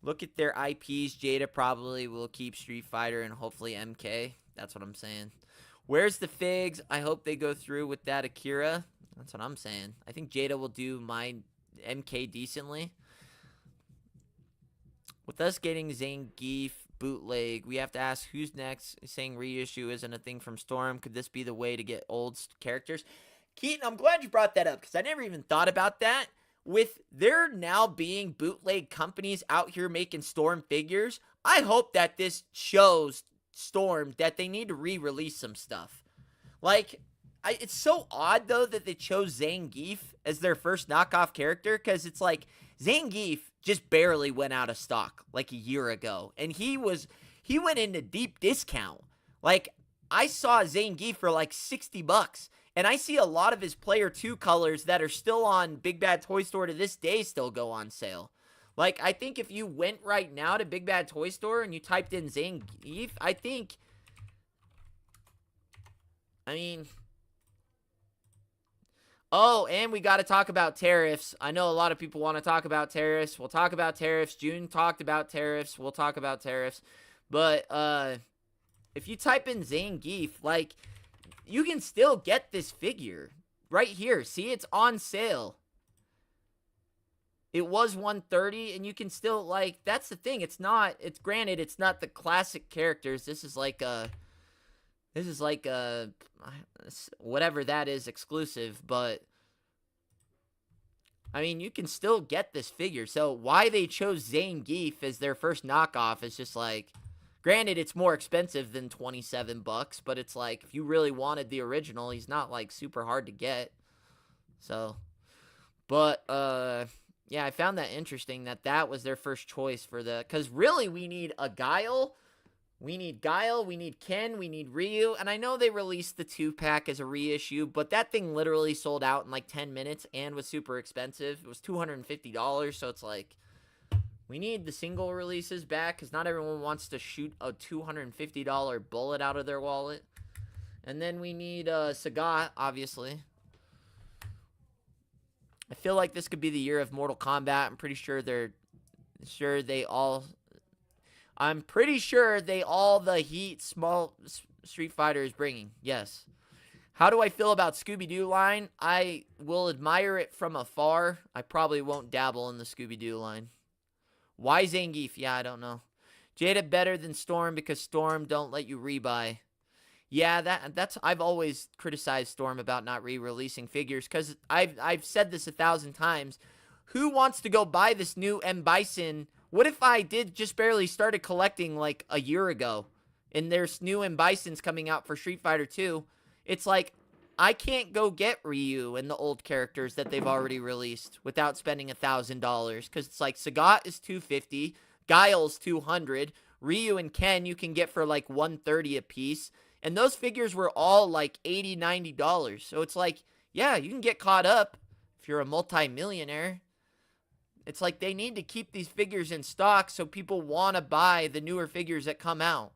Look at their IPs. Jada probably will keep Street Fighter and hopefully MK. That's what I'm saying. Where's the figs? I hope they go through with that Akira. That's what I'm saying. I think Jada will do my MK decently. With us getting Zangief bootleg, we have to ask who's next. Saying reissue isn't a thing from Storm. Could this be the way to get old characters? Keaton, I'm glad you brought that up because I never even thought about that. With there now being bootleg companies out here making Storm figures, I hope that this shows Storm that they need to re-release some stuff. Like, it's so odd, though, that they chose Zangief as their first knockoff character because it's like Zangief just barely went out of stock like a year ago. And he went into deep discount. Like, I saw Zangief for like $60. And I see a lot of his Player 2 colors that are still on Big Bad Toy Store to this day still go on sale. Like, I think if you went right now to Big Bad Toy Store and you typed in Zangief, oh, and we got to talk about tariffs. I know a lot of people want to talk about tariffs. We'll talk about tariffs. Juhn talked about tariffs. We'll talk about tariffs. But if you type in Zangief, like, you can still get this figure right here. See, it's on sale. It was $130, and you can still, like, that's the thing. Granted, it's not the classic characters. This is like whatever that is exclusive, but I mean, you can still get this figure. So why they chose Zangief as their first knockoff is just like, granted, it's more expensive than $27, but it's like, if you really wanted the original, he's not like super hard to get. So, but, yeah, I found that interesting that was their first choice for because really we need a Guile. We need Guile, we need Ken, we need Ryu, and I know they released the 2-pack as a reissue, but that thing literally sold out in like 10 minutes and was super expensive. It was $250, so it's like, we need the single releases back, because not everyone wants to shoot a $250 bullet out of their wallet. And then we need Sagat, obviously. I feel like this could be the year of Mortal Kombat. I'm pretty sure the Heat small Street Fighter is bringing. Yes. How do I feel about Scooby-Doo line? I will admire it from afar. I probably won't dabble in the Scooby-Doo line. Why Zangief? Yeah, I don't know. Jada better than Storm because Storm don't let you rebuy. Yeah, that's I've always criticized Storm about not re-releasing figures because I've said this 1,000 times. Who wants to go buy this new M. Bison? What if I did just barely started collecting like a year ago and there's new M. Bisons coming out for Street Fighter 2? It's like, I can't go get Ryu and the old characters that they've already released without spending $1,000 because it's like Sagat is $250, Guile's $200, Ryu and Ken you can get for like $130 a piece, and those figures were all like $80, $90. So it's like, yeah, you can get caught up if you're a multi-millionaire. It's like they need to keep these figures in stock so people want to buy the newer figures that come out.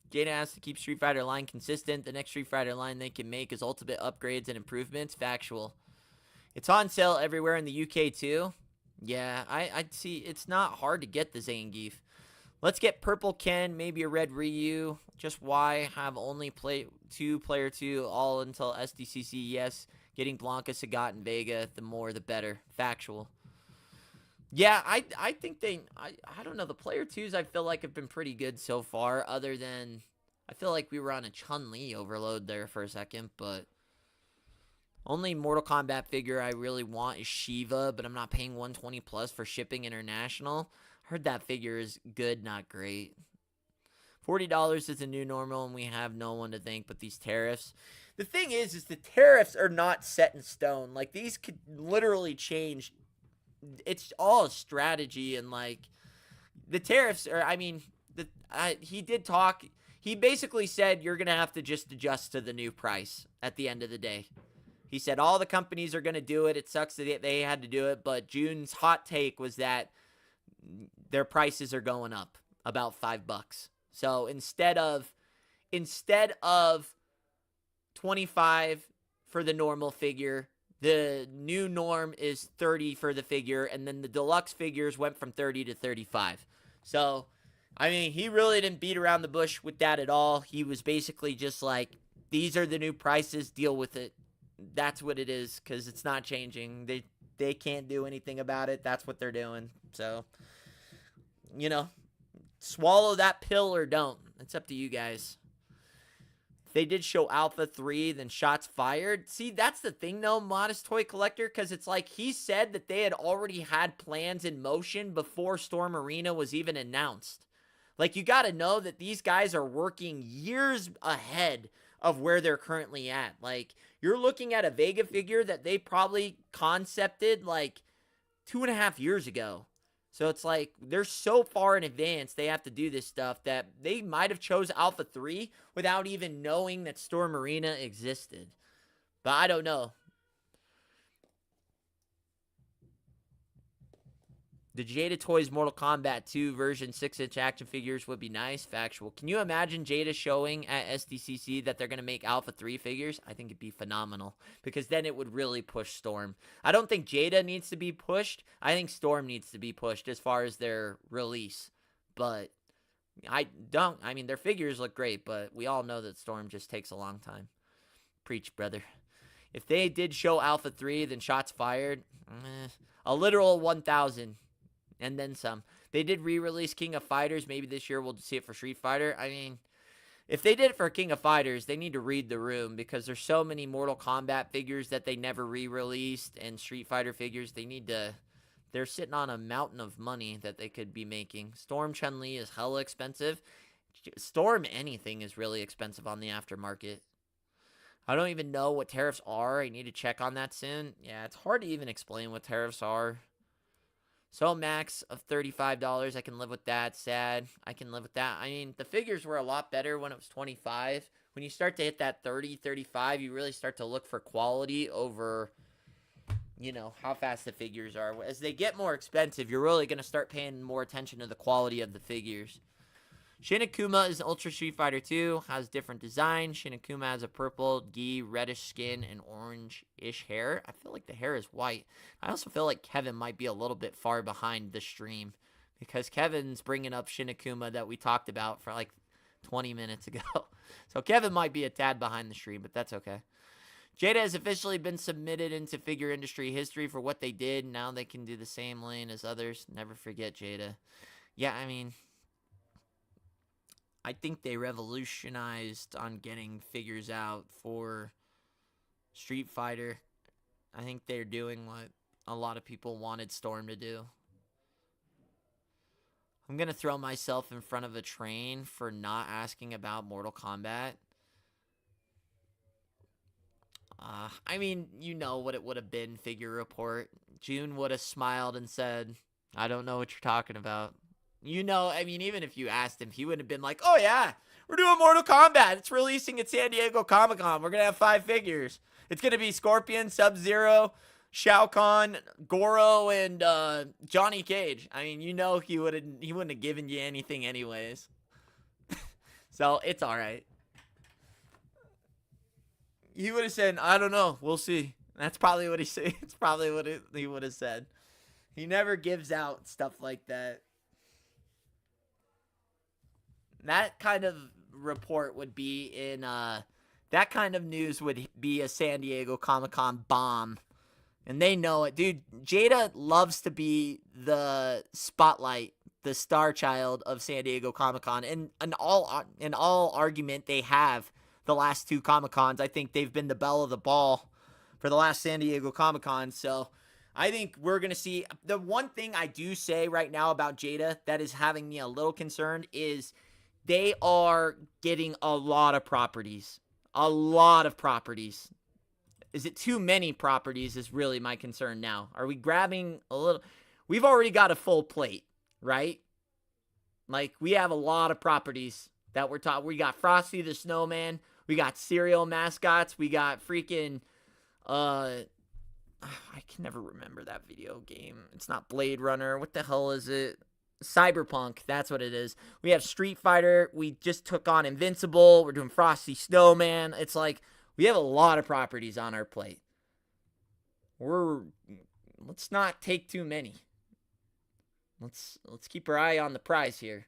Jada has to keep Street Fighter line consistent. The next Street Fighter line they can make is ultimate upgrades and improvements. Factual. It's on sale everywhere in the UK too. Yeah, I'd see. It's not hard to get the Zangief. Let's get purple Ken, maybe a red Ryu. Just why have only player 2 all until Sdcc? Yes, getting Blanca, Sagat, and Vega, the more the better. Factual. Yeah, I think I don't know, the player 2s I feel like have been pretty good so far, other than I feel like we were on a Chun-Li overload there for a second, but only Mortal Kombat figure I really want is Shiva, but I'm not paying $120 plus for shipping international. I heard that figure is good, not great. $40 is the new normal, and we have no one to thank but these tariffs. The thing is the tariffs are not set in stone. Like, these could literally change. It's all a strategy, and like the tariffs are, I mean, he he basically said you're going to have to just adjust to the new price at the end of the day. He said all the companies are going to do it. It sucks that they had to do it, but Juhn's hot take was that their prices are going up about $5. So instead of 25 for the normal figure, the new norm is 30 for the figure, and then the deluxe figures went from 30 to 35. So, I mean, he really didn't beat around the bush with that at all. He was basically just like, these are the new prices, deal with it. That's what it is, because it's not changing. They can't do anything about it. That's what they're doing. So, you know, swallow that pill or don't. It's up to you guys. They did show Alpha 3, then shots fired. See, that's the thing, though, Modest Toy Collector, because it's like he said that they had already had plans in motion before Storm Arena was even announced. Like, you got to know that these guys are working years ahead of where they're currently at. Like, you're looking at a Vega figure that they probably concepted, like, 2.5 years ago. So it's like they're so far in advance they have to do this stuff that they might have chose Alpha 3 without even knowing that Storm Arena existed. But I don't know. The Jada Toys Mortal Kombat 2 version 6-inch action figures would be nice. Factual. Can you imagine Jada showing at Sdcc that they're going to make Alpha 3 figures? I think it'd be phenomenal, because then it would really push Storm. I don't think Jada needs to be pushed. I think Storm needs to be pushed as far as their release. But I mean, their figures look great, but we all know that Storm just takes a long time. Preach, brother. If they did show Alpha 3, then shots fired. A literal 1,000. And then some. They did re-release King of Fighters. Maybe this year we'll see it for Street Fighter. I mean, if they did it for King of Fighters, they need to read the room, because there's so many Mortal Kombat figures that they never re-released, and Street Fighter figures they're sitting on a mountain of money that they could be making. Storm Chun-Li is hella expensive. Storm anything is really expensive on the aftermarket. I don't even know what tariffs are. I need to check on that soon. Yeah, it's hard to even explain what tariffs are. So max of $35, I can live with that. Sad, I can live with that. I mean, the figures were a lot better when it was 25. When you start to hit that 30, 35, you really start to look for quality over, you know, how fast the figures are. As they get more expensive, you're really going to start paying more attention to the quality of the figures. Shin Akuma is Ultra Street Fighter 2, has different design. Shin Akuma has a purple, gi, reddish skin, and orange-ish hair. I feel like the hair is white. I also feel like Kevin might be a little bit far behind the stream, because Kevin's bringing up Shin Akuma that we talked about for like 20 minutes ago. So Kevin might be a tad behind the stream, but that's okay. Jada has officially been submitted into figure industry history for what they did. Now they can do the same lane as others. Never forget Jada. Yeah, I mean, I think they revolutionized on getting figures out for Street Fighter. I think they're doing what a lot of people wanted Storm to do. I'm going to throw myself in front of a train for not asking about Mortal Kombat. I mean, you know what it would have been, figure report. Juhn would have smiled and said, I don't know what you're talking about. You know, I mean, even if you asked him, he would have been like, oh yeah, we're doing Mortal Kombat. It's releasing at San Diego Comic-Con. We're going to have 5 figures. It's going to be Scorpion, Sub-Zero, Shao Kahn, Goro, and Johnny Cage. I mean, you know he wouldn't have given you anything anyways. So, it's all right. He would have said, I don't know. We'll see. That's probably what he said. It's probably what he would have said. He never gives out stuff like that. That kind of report would be in, that kind of news would be a San Diego Comic-Con bomb. And they know it. Dude, Jada loves to be the spotlight, the star child of San Diego Comic-Con. And in all argument they have the last 2 Comic-Cons, I think they've been the belle of the ball for the last San Diego Comic-Con. So I think we're going to see. The one thing I do say right now about Jada that is having me a little concerned is they are getting a lot of properties. A lot of properties. Is it too many properties is really my concern now. Are we grabbing a little? We've already got a full plate, right? Like, we have a lot of properties that we're talking. We got Frosty the Snowman. We got cereal mascots. We got freaking, I can never remember that video game. It's not Blade Runner. What the hell is it? Cyberpunk. That's what it is. We have Street Fighter. We just took on Invincible. We're doing Frosty Snowman. It's like we have a lot of properties on our plate. Let's not take too many. Let's keep our eye on the prize here.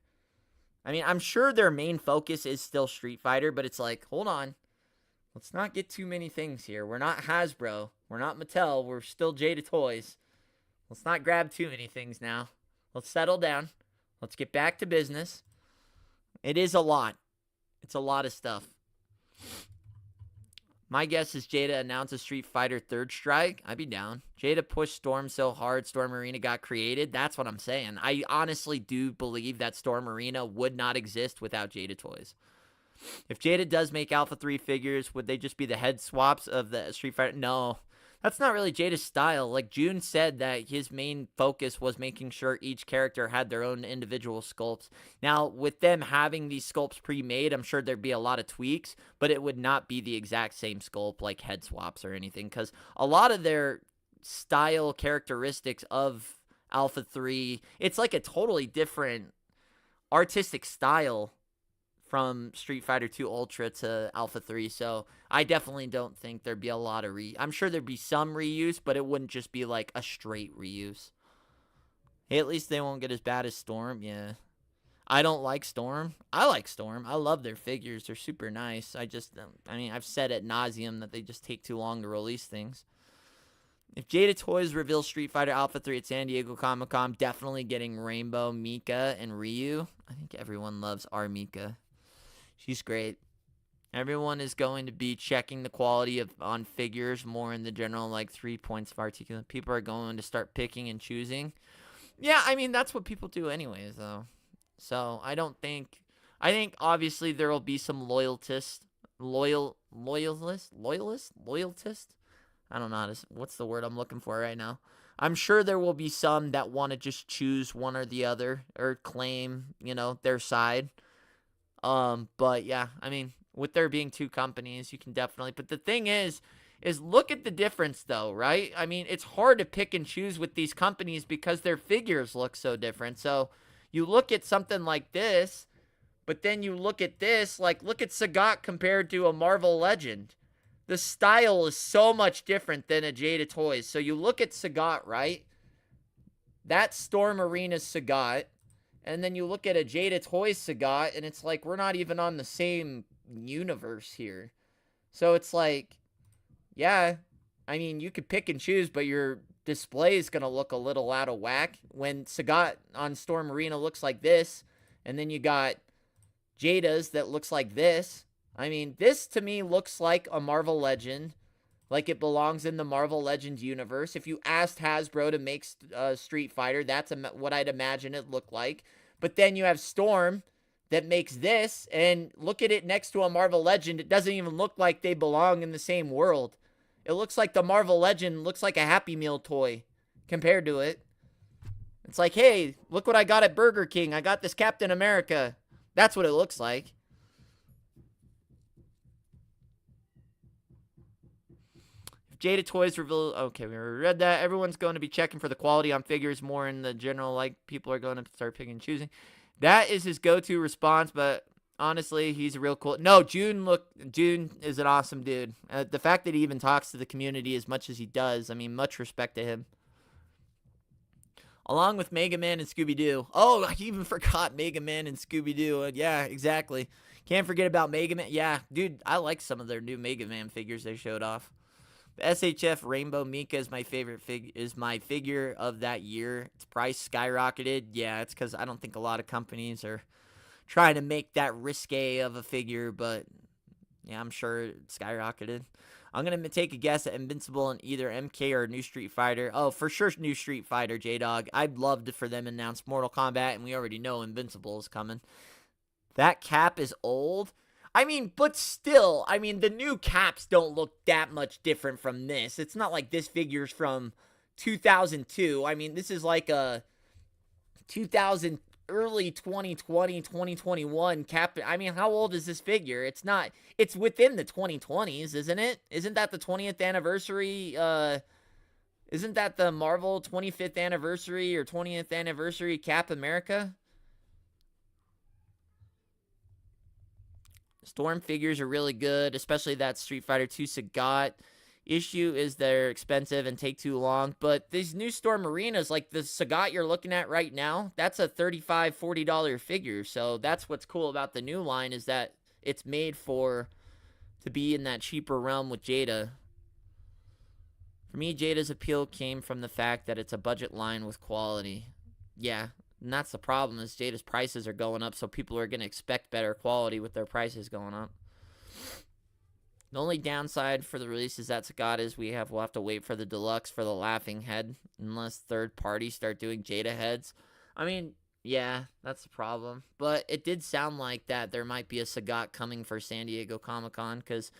I mean, I'm sure their main focus is still Street Fighter, but it's like, hold on. Let's not get too many things here. We're not Hasbro. We're not Mattel. We're still Jada Toys. Let's not grab too many things now. Let's settle down. Let's get back to business. It is a lot. It's a lot of stuff. My guess is Jada announces Street Fighter Third Strike. I'd be down. Jada pushed Storm so hard Storm Arena got created. That's what I'm saying. I honestly do believe that Storm Arena would not exist without Jada Toys. If Jada does make Alpha 3 figures, would they just be the head swaps of the Street Fighter? No. That's not really Jada's style. Like Juhn said that his main focus was making sure each character had their own individual sculpts. Now, with them having these sculpts pre-made, I'm sure there'd be a lot of tweaks, but it would not be the exact same sculpt like head swaps or anything, because a lot of their style characteristics of Alpha 3, it's like a totally different artistic style from Street Fighter 2 Ultra to Alpha 3, so I definitely don't think there'd be a lot of I'm sure there'd be some reuse, but it wouldn't just be like a straight reuse. Hey, at least they won't get as bad as Storm, yeah. I don't like Storm. I like Storm. I love their figures. They're super nice. I've said ad nauseum that they just take too long to release things. If Jada Toys reveals Street Fighter Alpha 3 at San Diego Comic-Con, definitely getting Rainbow, Mika, and Ryu. I think everyone loves our Mika. She's great. Everyone is going to be checking the quality on figures more in the general, like 3 points of articulate. People are going to start picking and choosing. Yeah, I mean, that's what people do anyways, though. So, I think obviously there will be some loyalists. Loyalist? I don't know what's the word I'm looking for right now. I'm sure there will be some that want to just choose one or the other or claim, their side. But yeah, I mean, with there being two companies, you can definitely, but the thing is look at the difference though, right? I mean, it's hard to pick and choose with these companies because their figures look so different. So you look at something like this, but then you look at this, like look at Sagat compared to a Marvel Legend. The style is so much different than a Jada Toys. So you look at Sagat, right? That's Storm Arena's Sagat. And then you look at a Jada Toys Sagat, and it's like, we're not even on the same universe here. So it's like, yeah, I mean, you could pick and choose, but your display is going to look a little out of whack. When Sagat on Storm Arena looks like this, and then you got Jada's that looks like this. I mean, this to me looks like a Marvel Legend, like it belongs in the Marvel Legends universe. If you asked Hasbro to make Street Fighter, that's what I'd imagine it looked like. But then you have Storm that makes this, and look at it next to a Marvel Legend. It doesn't even look like they belong in the same world. It looks like the Marvel Legend looks like a Happy Meal toy compared to it. It's like, hey, look what I got at Burger King. I got this Captain America. That's what it looks like. Jada Toys reveal. Okay, we already read that. Everyone's going to be checking for the quality on figures more in the general, like people are going to start picking and choosing. That is his go-to response, but honestly, he's a real cool. No, Juhn is an awesome dude. The fact that he even talks to the community as much as he does, I mean, much respect to him. Along with Mega Man and Scooby-Doo. Oh, I even forgot Mega Man and Scooby-Doo. Yeah, exactly. Can't forget about Mega Man. Yeah, dude, I like some of their new Mega Man figures they showed off. SHF Rainbow Mika is my favorite figure of that year. Its price skyrocketed. Yeah, it's because I don't think a lot of companies are trying to make that risque of a figure, but yeah, I'm sure it skyrocketed. I'm going to take a guess at Invincible in either MK or New Street Fighter. Oh, for sure New Street Fighter, J-Dog. I'd love for them to announce Mortal Kombat, and we already know Invincible is coming. That cap is old. I mean, but still, I mean, the new caps don't look that much different from this. It's not like this figure's from 2002. I mean, this is like a 2000 early 2020, 2021 cap. I mean, how old is this figure? It's not, it's within the 2020s, isn't it? Isn't that the 20th anniversary? Isn't that the Marvel 25th anniversary or 20th anniversary Cap America? Storm figures are really good, especially that Street Fighter 2 Sagat. Issue is they're expensive and take too long, but these new Storm Arenas, like the Sagat you're looking at right now, that's a $35, $40 figure. So that's what's cool about the new line, is that it's made to be in that cheaper realm with Jada. For me, Jada's appeal came from the fact that it's a budget line with quality. Yeah, and that's the problem, is Jada's prices are going up, so people are going to expect better quality with their prices going up. The only downside for the releases that Sagat is we'll have to wait for the deluxe for the laughing head, unless third parties start doing Jada heads. I mean, yeah, that's the problem. But it did sound like that there might be a Sagat coming for San Diego Comic-Con, because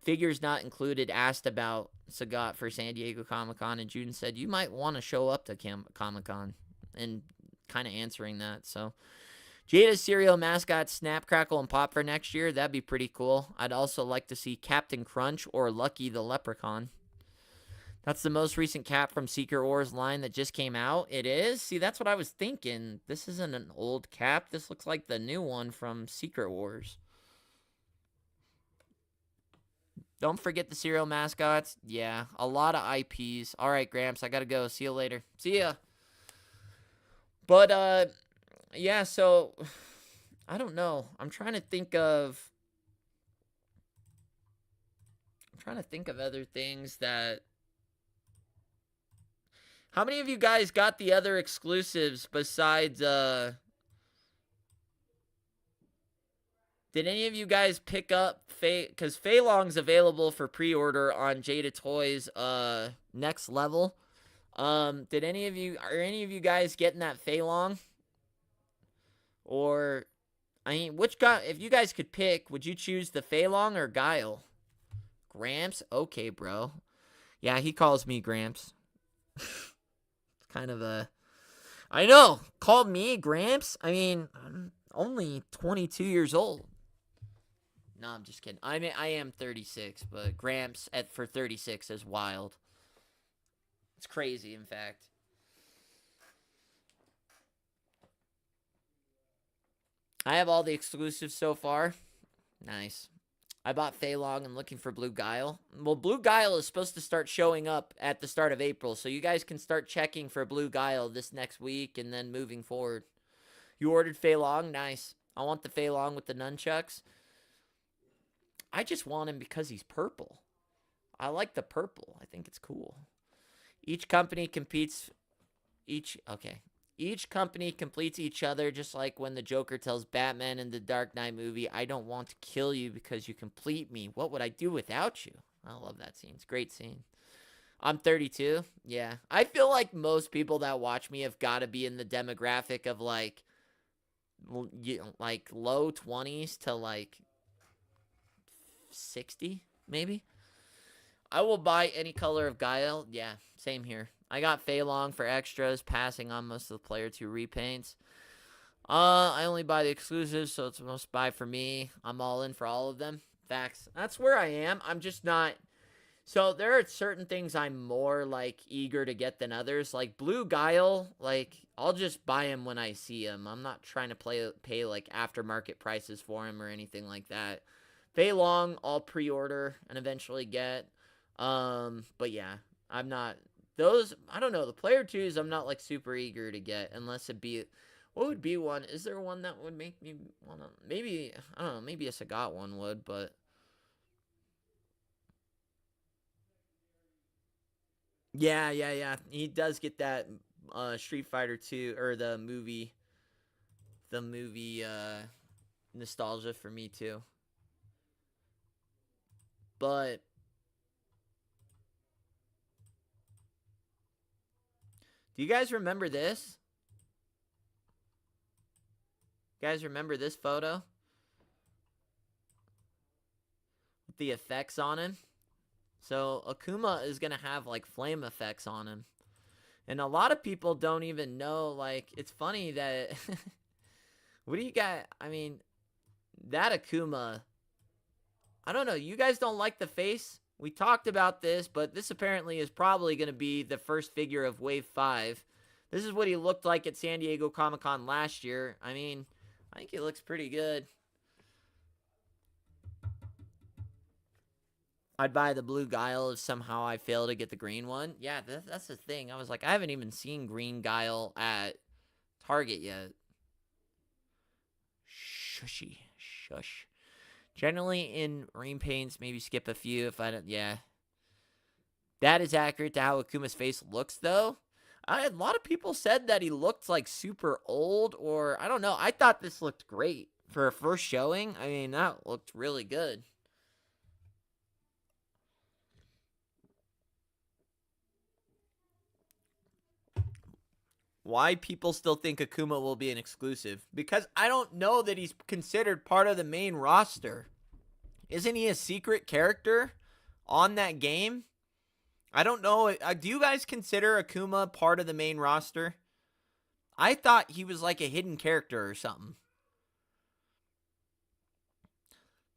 Figures Not Included asked about Sagat for San Diego Comic-Con, and Juhn said, you might want to show up to Comic-Con, and kind of answering that, so... Jada's cereal mascot Snap, Crackle, and Pop for next year. That'd be pretty cool. I'd also like to see Captain Crunch or Lucky the Leprechaun. That's the most recent cap from Secret Wars line that just came out. It is? See, that's what I was thinking. This isn't an old cap. This looks like the new one from Secret Wars. Don't forget the cereal mascots. Yeah, a lot of IPs. All right, Gramps, I gotta go. See you later. See ya. But, yeah, so, I don't know. I'm trying to think of other things that... How many of you guys got the other exclusives besides, Did any of you guys pick up because Fei Long's available for pre-order on Jada Toys, next level. Are any of you guys getting that Fei Long? Or, I mean, if you guys could pick, would you choose the Fei Long or Guile? Gramps? Okay, bro. Yeah, he calls me Gramps. It's kind of a... I know! Called me Gramps? I mean, I'm only 22 years old. No, I'm just kidding. I mean, I am 36, but Gramps for 36 is wild. It's crazy, in fact. I have all the exclusives so far. Nice. I bought Fei Long and looking for Blue Guile. Well, Blue Guile is supposed to start showing up at the start of April, so you guys can start checking for Blue Guile this next week and then moving forward. You ordered Fei Long? Nice. I want the Fei Long with the nunchucks. I just want him because he's purple. I like the purple. I think it's cool. Each company competes... Each company completes each other, just like when the Joker tells Batman in the Dark Knight movie, I don't want to kill you because you complete me. What would I do without you? I love that scene. It's a great scene. I'm 32. Yeah. I feel like most people that watch me have got to be in the demographic of like low 20s to like 60, maybe. I will buy any color of Guile. Yeah, same here. I got Fei Long for extras, passing on most of the Player 2 repaints. I only buy the exclusives, so it's a must buy for me. I'm all in for all of them. Facts. That's where I am. I'm just not... So there are certain things I'm more, like, eager to get than others. Like, Blue Guile, like, I'll just buy him when I see him. I'm not trying to pay like, aftermarket prices for him or anything like that. Fei Long, I'll pre-order and eventually get. But yeah, I'm not... Those, I don't know, the Player 2s I'm not, like, super eager to get, unless it be, what would be one? Is there one that would make me want to, maybe, I don't know, maybe a Sagat one would, but, yeah, he does get that, Street Fighter 2, or the movie, nostalgia for me, too, but, do you guys remember this? You guys remember this photo? With the effects on him? So, Akuma is going to have, like, flame effects on him. And a lot of people don't even know, like, it's funny that, what do you got? I mean, that Akuma, I don't know. You guys don't like the face? We talked about this, but this apparently is probably going to be the first figure of Wave 5. This is what he looked like at San Diego Comic-Con last year. I mean, I think he looks pretty good. I'd buy the blue Guile if somehow I fail to get the green one. Yeah, that's the thing. I was like, I haven't even seen green Guile at Target yet. Shushy. Shush. Generally in rain paints, maybe skip a few if I don't. Yeah. That is accurate to how Akuma's face looks, though. A lot of people said that he looked like super old, or I don't know. I thought this looked great for a first showing. I mean, that looked really good. Why people still think Akuma will be an exclusive? Because I don't know that he's considered part of the main roster. Isn't he a secret character on that game? I don't know. Do you guys consider Akuma part of the main roster? I thought he was like a hidden character or something.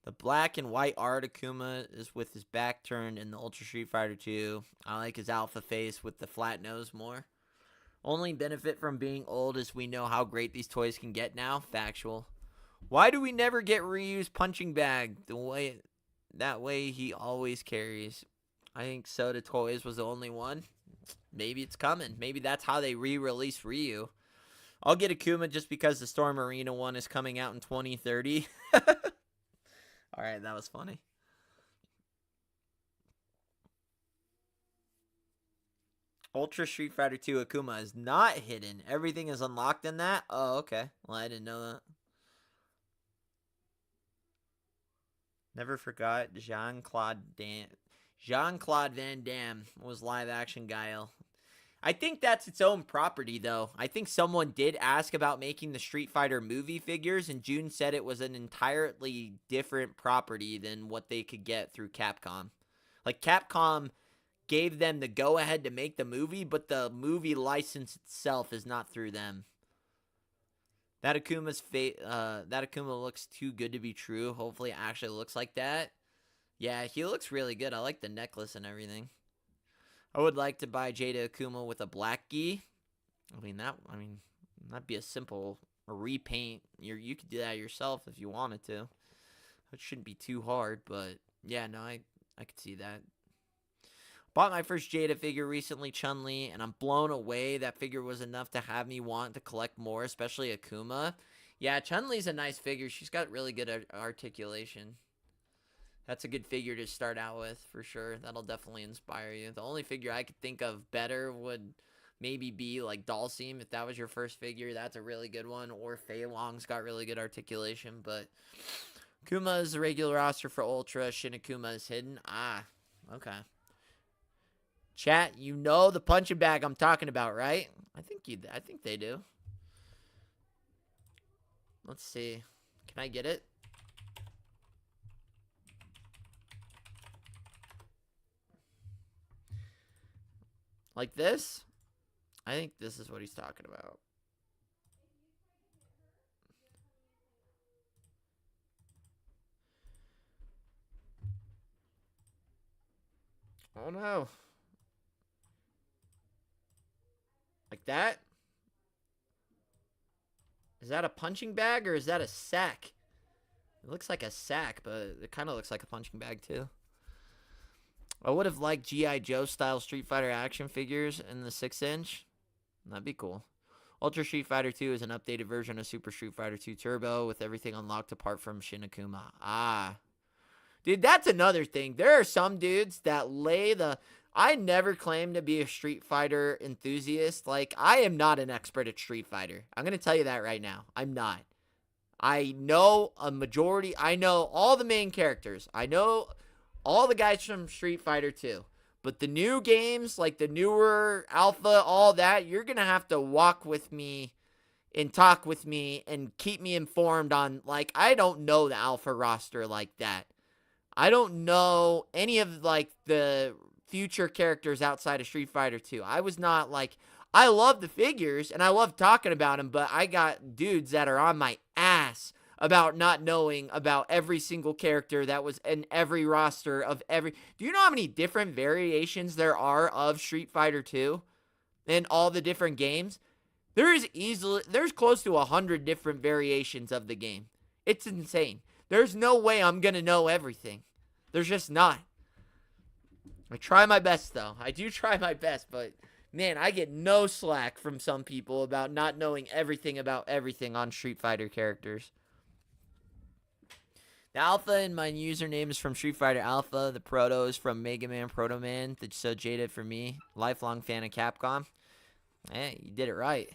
The black and white art Akuma is with his back turned in the Ultra Street Fighter 2. I like his alpha face with the flat nose more. Only benefit from being old is we know how great these toys can get now. Factual. Why do we never get Ryu's punching bag that way he always carries? I think Soda Toys was the only one. Maybe it's coming. Maybe that's how they re-release Ryu. I'll get Akuma just because the Storm Arena one is coming out in 2030. Alright, that was funny. Ultra Street Fighter 2 Akuma is not hidden. Everything is unlocked in that? Oh, okay. Well, I didn't know that. Never forgot Jean-Claude Van Damme was live action Guile. I think that's its own property, though. I think someone did ask about making the Street Fighter movie figures, and Juhn said it was an entirely different property than what they could get through Capcom. Like, Capcom gave them the go-ahead to make the movie, but the movie license itself is not through them. That Akuma looks too good to be true. Hopefully it actually looks like that. Yeah, he looks really good. I like the necklace and everything. I would like to buy Jada Akuma with a black gi. That'd be a simple repaint. You could do that yourself if you wanted to. It shouldn't be too hard, but yeah, no, I could see that. Bought my first Jada figure recently, Chun-Li, and I'm blown away. That figure was enough to have me want to collect more, especially Akuma. Yeah, Chun-Li's a nice figure. She's got really good articulation. That's a good figure to start out with, for sure. That'll definitely inspire you. The only figure I could think of better would maybe be like Dalsim. If that was your first figure, that's a really good one. Or Fei Long's got really good articulation. But Akuma is the regular roster for Ultra. Shin Akuma is hidden. Ah, okay. Chat, you know the punching bag I'm talking about, right? I think they do. Let's see. Can I get it? Like this? I think this is what he's talking about. Oh no. Like that? Is that a punching bag or is that a sack? It looks like a sack, but it kind of looks like a punching bag too. I would have liked G.I. Joe style Street Fighter action figures in the 6-inch. That'd be cool. Ultra Street Fighter 2 is an updated version of Super Street Fighter 2 Turbo with everything unlocked apart from Shin Akuma. Ah. Dude, that's another thing. There are some dudes that lay the... I never claimed to be a Street Fighter enthusiast. Like, I am not an expert at Street Fighter. I'm going to tell you that right now. I'm not. I know a majority. I know all the main characters. I know all the guys from Street Fighter 2. But the new games, like the newer Alpha, all that, you're going to have to walk with me and talk with me and keep me informed on, like, I don't know the Alpha roster like that. I don't know any of, like, the future characters outside of Street Fighter 2. I was not like, I love the figures and I love talking about them, but I got dudes that are on my ass about not knowing about every single character that was in every roster of every. Do you know how many different variations there are of Street Fighter 2 in all the different games? There's close to 100 different variations of the game. It's insane. There's no way I'm going to know everything. There's just not. I try my best, though. I do try my best, but man, I get no slack from some people about not knowing everything about everything on Street Fighter characters. The Alpha in my username is from Street Fighter Alpha. The Proto is from Mega Man Proto Man. So Jada for me. Lifelong fan of Capcom. Hey, you did it right.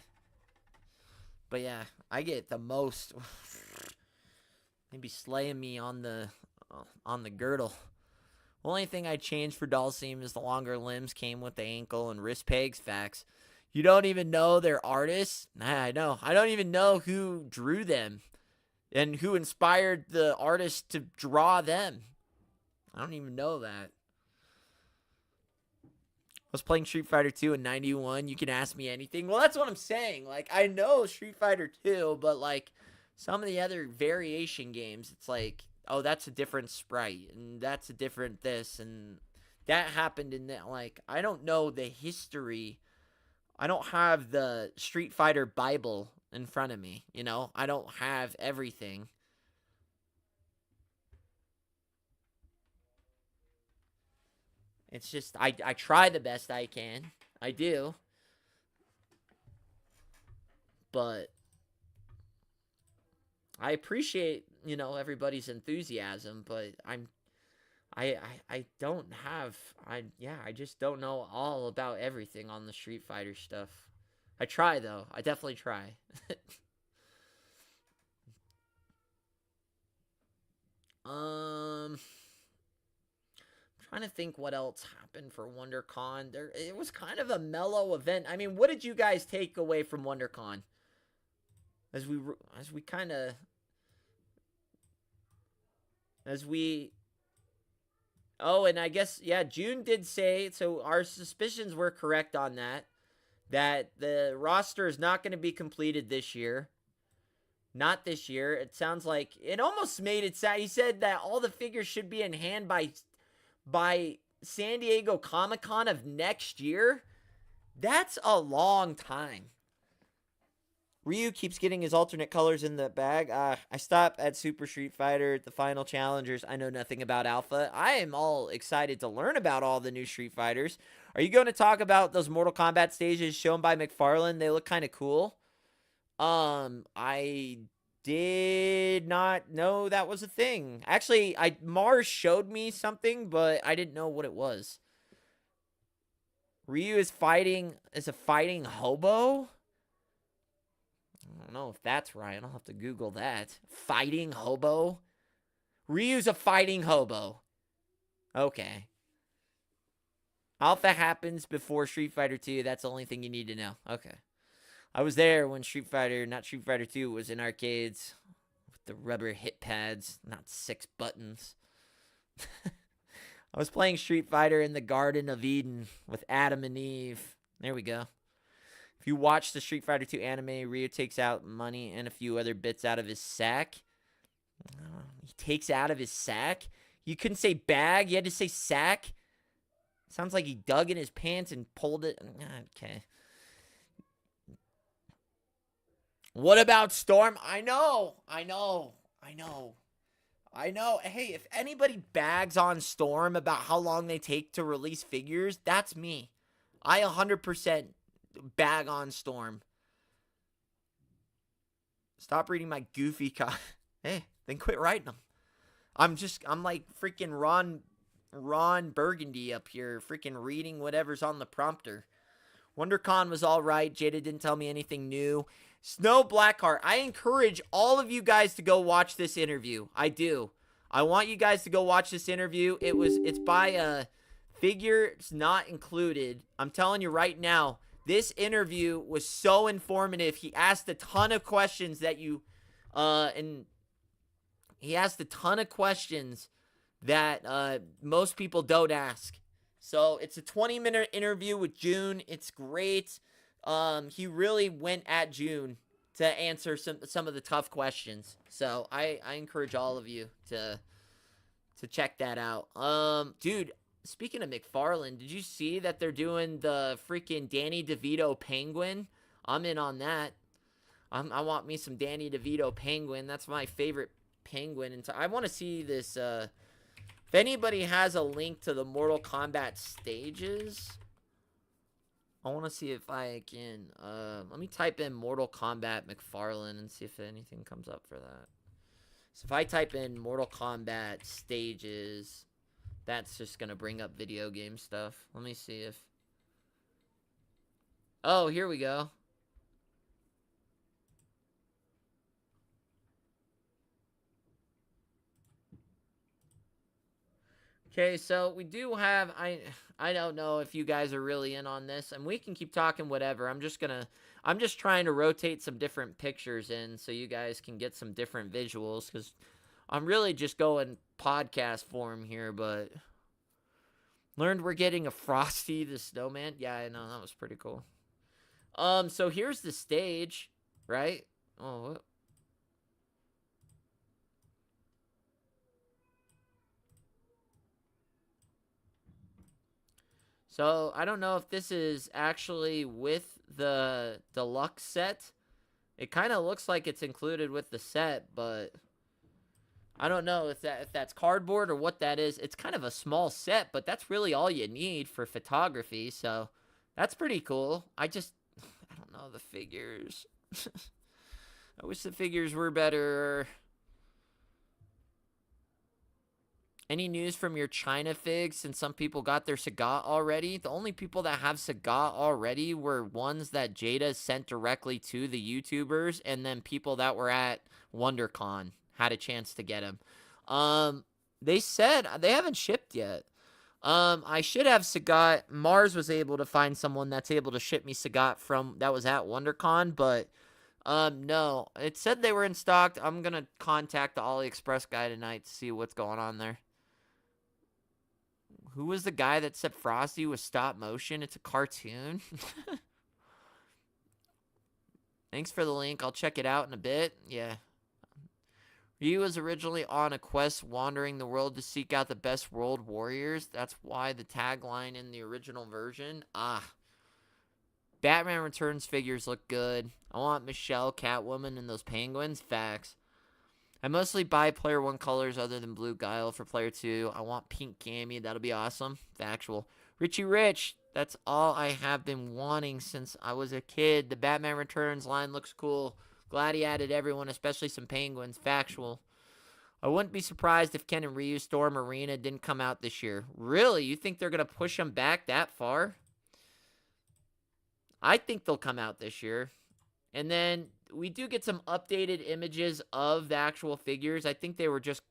But yeah, I get the most. Maybe slaying me on the girdle. Only thing I changed for Dhalsim is the longer limbs came with the ankle and wrist pegs. Facts. You don't even know they're artists? Nah, I know. I don't even know who drew them and who inspired the artist to draw them. I don't even know that. I was playing Street Fighter 2 in 91. You can ask me anything. Well, that's what I'm saying. Like, I know Street Fighter 2, but, like, some of the other variation games, it's like, oh, that's a different sprite, and that's a different this, and that happened in that. Like, I don't know the history. I don't have the Street Fighter Bible in front of me, you know? I don't have everything. It's just, I try the best I can. I do. But I appreciate, you know, everybody's enthusiasm, but I don't have, I just don't know all about everything on the Street Fighter stuff. I try, though. I definitely try. Trying to think what else happened for WonderCon. It was kind of a mellow event. I mean, what did you guys take away from WonderCon? As we oh, and I guess, yeah, Juhn did say, so our suspicions were correct on that the roster is not going to be completed this year. Not this year. It sounds like, it almost made it sound, he said that all the figures should be in hand by San Diego Comic-Con of next year. That's a long time. Ryu keeps getting his alternate colors in the bag. I stopped at Super Street Fighter, the final challengers. I know nothing about Alpha. I am all excited to learn about all the new Street Fighters. Are you going to talk about those Mortal Kombat stages shown by McFarlane? They look kind of cool. I did not know that was a thing. Actually, Mars showed me something, but I didn't know what it was. Ryu is a fighting hobo? I don't know if that's right. I'll have to Google that. Fighting hobo? Ryu's a fighting hobo. Okay. Alpha happens before Street Fighter 2. That's the only thing you need to know. Okay. I was there when Street Fighter 2 was in arcades with the rubber hit pads, not 6 buttons. I was playing Street Fighter in the Garden of Eden with Adam and Eve. There we go. If you watch the Street Fighter 2 anime, Ryu takes out money and a few other bits out of his sack. He takes out of his sack? You couldn't say bag, you had to say sack? Sounds like he dug in his pants and pulled it. Okay. What about Storm? I know. Hey, if anybody bags on Storm about how long they take to release figures, that's me. I 100% bag on Storm. Stop reading my goofy Hey, then quit writing them. I'm like freaking Ron Burgundy up here, freaking reading whatever's on the prompter. WonderCon was all right. Jada didn't tell me anything new. Snow Blackheart. I encourage all of you guys to go watch this interview. I do. I want you guys to go watch this interview. It's by a figure. It's not included. I'm telling you right now, this interview was so informative. He asked a ton of questions that most people don't ask. So it's a 20-minute interview with Juhn. It's great. He really went at Juhn to answer some of the tough questions. So I encourage all of you to check that out. Dude, speaking of McFarlane, did you see that they're doing the freaking Danny DeVito penguin? I'm in on that. I want me some Danny DeVito penguin. That's my favorite penguin. And I want to see this. If anybody has a link to the Mortal Kombat stages, I want to see if I can. Let me type in Mortal Kombat McFarlane and see if anything comes up for that. So if I type in Mortal Kombat stages, that's just going to bring up video game stuff. Let me see if... Oh, here we go. Okay, so we do have... I don't know if you guys are really in on this, and we can keep talking whatever. I'm just trying to rotate some different pictures in so you guys can get some different visuals, because I'm really just going podcast form here, but learned we're getting a Frosty the Snowman. Yeah, I know, that was pretty cool. So here's the stage, right? Oh, what? So I don't know if this is actually with the deluxe set. It kind of looks like it's included with the set, but I don't know if that's cardboard or what that is. It's kind of a small set, but that's really all you need for photography. So that's pretty cool. I don't know the figures. I wish the figures were better. Any news from your China figs since some people got their Sagat already? The only people that have Sagat already were ones that Jada sent directly to the YouTubers, and then people that were at Wondercon had a chance to get him. They said they haven't shipped yet. I should have Sagat. Mars was able to find someone that's able to ship me Sagat from that was at WonderCon, but no. It said they were in stock. I'm gonna contact the AliExpress guy tonight to see what's going on there. Who was the guy that said Frosty was stop motion? It's a cartoon. Thanks for the link. I'll check it out in a bit. Yeah. Ryu was originally on a quest wandering the world to seek out the best world warriors. That's why the tagline in the original version. Batman Returns figures look good. I want Michelle, Catwoman, and those penguins. Facts. I mostly buy Player 1 colors other than Blue Guile for Player 2. I want Pink Cammy. That'll be awesome. Factual. Richie Rich. That's all I have been wanting since I was a kid. The Batman Returns line looks cool. Glad he added everyone, especially some penguins. Factual. I wouldn't be surprised if Ken and Ryu Storm Arena didn't come out this year. Really? You think they're going to push them back that far? I think they'll come out this year. And then we do get some updated images of the actual figures. I think they were just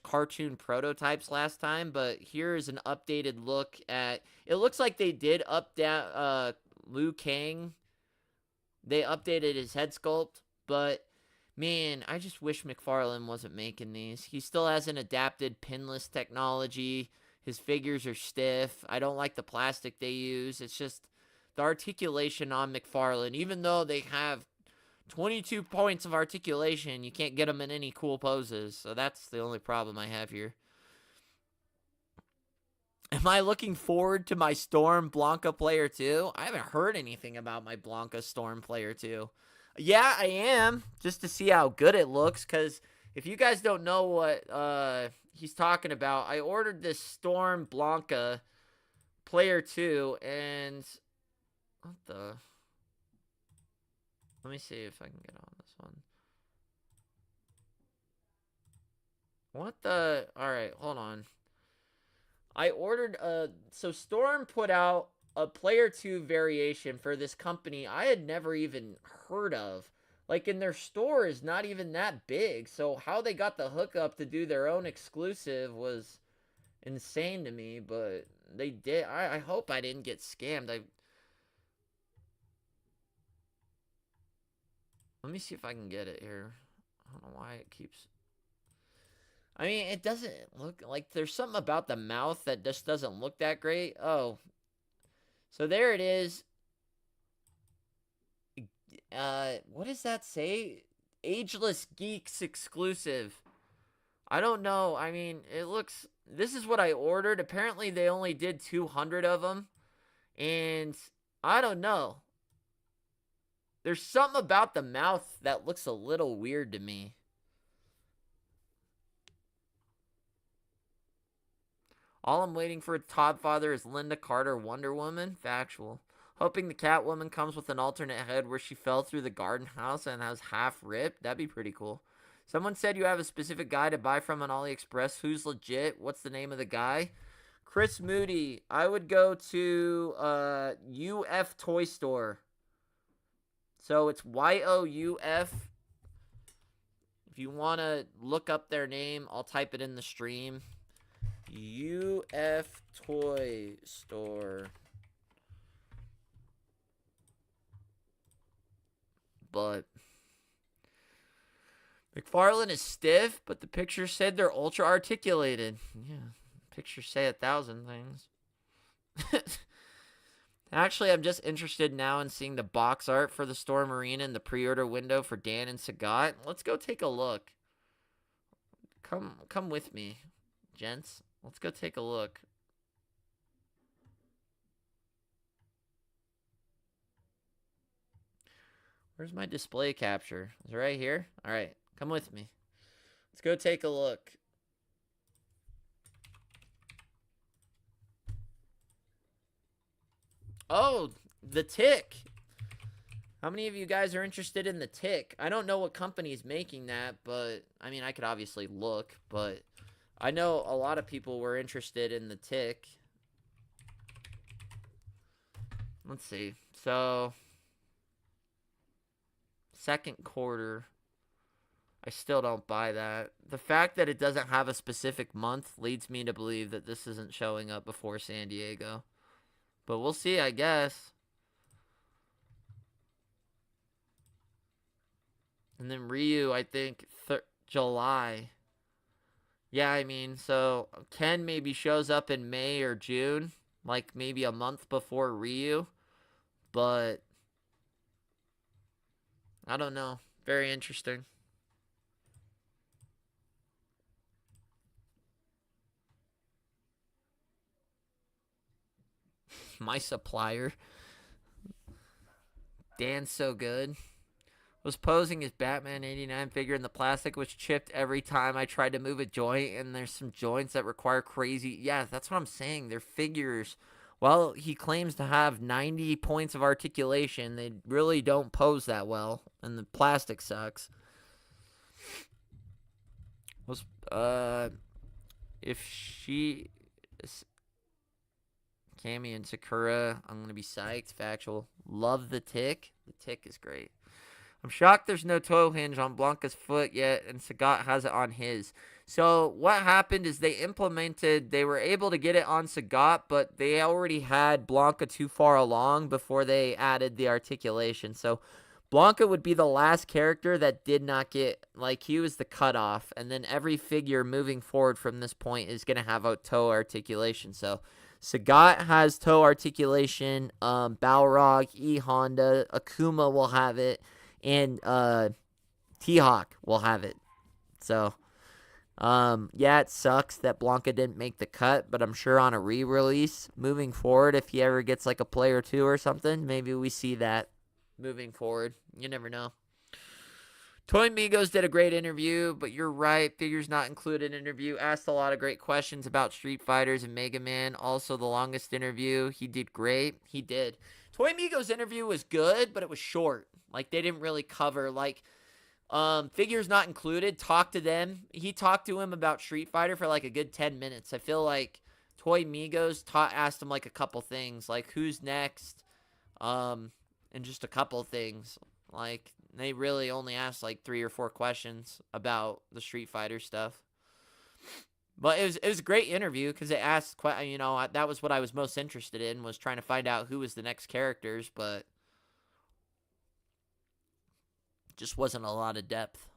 cartoon prototypes last time, but here is an updated look at. It looks like they did Liu Kang. They updated his head sculpt, but man, I just wish McFarlane wasn't making these. He still hasn't adapted pinless technology. His figures are stiff. I don't like the plastic they use. It's just the articulation on McFarlane, even though they have 22 points of articulation, you can't get them in any cool poses. So that's the only problem I have here. Am I looking forward to my Storm Blanca Player 2? I haven't heard anything about my Blanca Storm Player 2. Yeah, I am, just to see how good it looks, because if you guys don't know what he's talking about, I ordered this Storm Blanca Player 2, and... What the? Let me see if I can get on this one. What the? Alright, hold on. I ordered so Storm put out a Player 2 variation for this company I had never even heard of. Like, in their store is not even that big. So how they got the hookup to do their own exclusive was insane to me. But they did. I hope I didn't get scammed. Let me see if I can get it here. I don't know why it keeps... I mean, it doesn't look like there's something about the mouth that just doesn't look that great. Oh, so there it is. What does that say? Ageless Geeks exclusive. I don't know. I mean, it looks. This is what I ordered. Apparently, they only did 200 of them. And I don't know. There's something about the mouth that looks a little weird to me. All I'm waiting for Todd Father is Linda Carter, Wonder Woman. Factual. Hoping the Catwoman comes with an alternate head where she fell through the garden house and has half ripped. That'd be pretty cool. Someone said you have a specific guy to buy from on AliExpress. Who's legit? What's the name of the guy? Chris Moody. I would go to UF Toy Store. So it's YOUF. If you want to look up their name, I'll type it in the stream. UF Toy Store. But McFarlane is stiff, but the pictures said they're ultra articulated. Yeah, pictures say 1,000 things. Actually, I'm just interested now in seeing the box art for the Storm Arena and the pre-order window for Dan and Sagat. Let's go take a look. Come with me, gents. Let's go take a look. Where's my display capture? Is it right here? All right, come with me. Let's go take a look. Oh, the Tick. How many of you guys are interested in the Tick? I don't know what company is making that, but I mean, I could obviously look, but I know a lot of people were interested in the Tick. Let's see. So, second quarter. I still don't buy that. The fact that it doesn't have a specific month leads me to believe that this isn't showing up before San Diego. But we'll see, I guess. And then Ryu, I think, July. Yeah, I mean, so Ken maybe shows up in May or June. Like maybe a month before Ryu. But I don't know. Very interesting. My supplier. Dan's so good. Was posing as Batman 89 figure, and the plastic was chipped every time I tried to move a joint, and there's some joints that require crazy. Yeah, that's what I'm saying. They're figures. Well, he claims to have 90 points of articulation. They really don't pose that well, and the plastic sucks. If she Cammy and Sakura, I'm gonna be psyched. Factual. Love the Tick. The Tick is great. I'm shocked there's no toe hinge on Blanca's foot yet, and Sagat has it on his. So what happened is they were able to get it on Sagat, but they already had Blanca too far along before they added the articulation. So Blanca would be the last character that did not get, like, he was the cutoff, and then every figure moving forward from this point is going to have a toe articulation. So Sagat has toe articulation, Balrog, E Honda, Akuma will have it, and T-Hawk will have it. So, yeah, it sucks that Blanca didn't make the cut, but I'm sure on a re-release moving forward, if he ever gets like a play or two or something, maybe we see that moving forward. You never know. Toy Migos did a great interview, but you're right. Figures not included interview. Asked a lot of great questions about Street Fighters and Mega Man. Also, the longest interview. He did great. He did. Toy Migos interview was good, but it was short. Like, they didn't really cover, like, figures not included. Talk to them. He talked to him about Street Fighter for like a good 10 minutes. I feel like Toy Migos asked him like a couple things, like who's next, and just a couple things. Like, they really only asked like 3 or 4 questions about the Street Fighter stuff. But it was a great interview because it asked, that was what I was most interested in, was trying to find out who was the next characters, but just wasn't a lot of depth.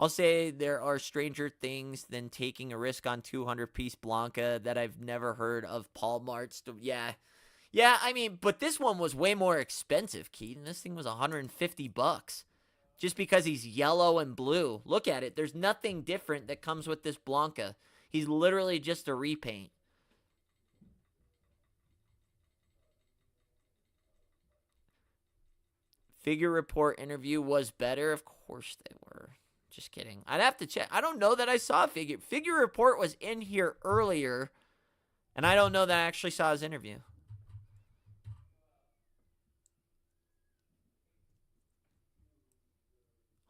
I'll say there are stranger things than taking a risk on 200-piece Blanca that I've never heard of Paul Mart's. Yeah. Yeah, I mean, but this one was way more expensive, Keaton. This thing was $150 just because he's yellow and blue. Look at it. There's nothing different that comes with this Blanca. He's literally just a repaint. Figure report interview was better. Of course they were. Just kidding. I'd have to check. I don't know that I saw a figure report was in here earlier, and I don't know that I actually saw his interview.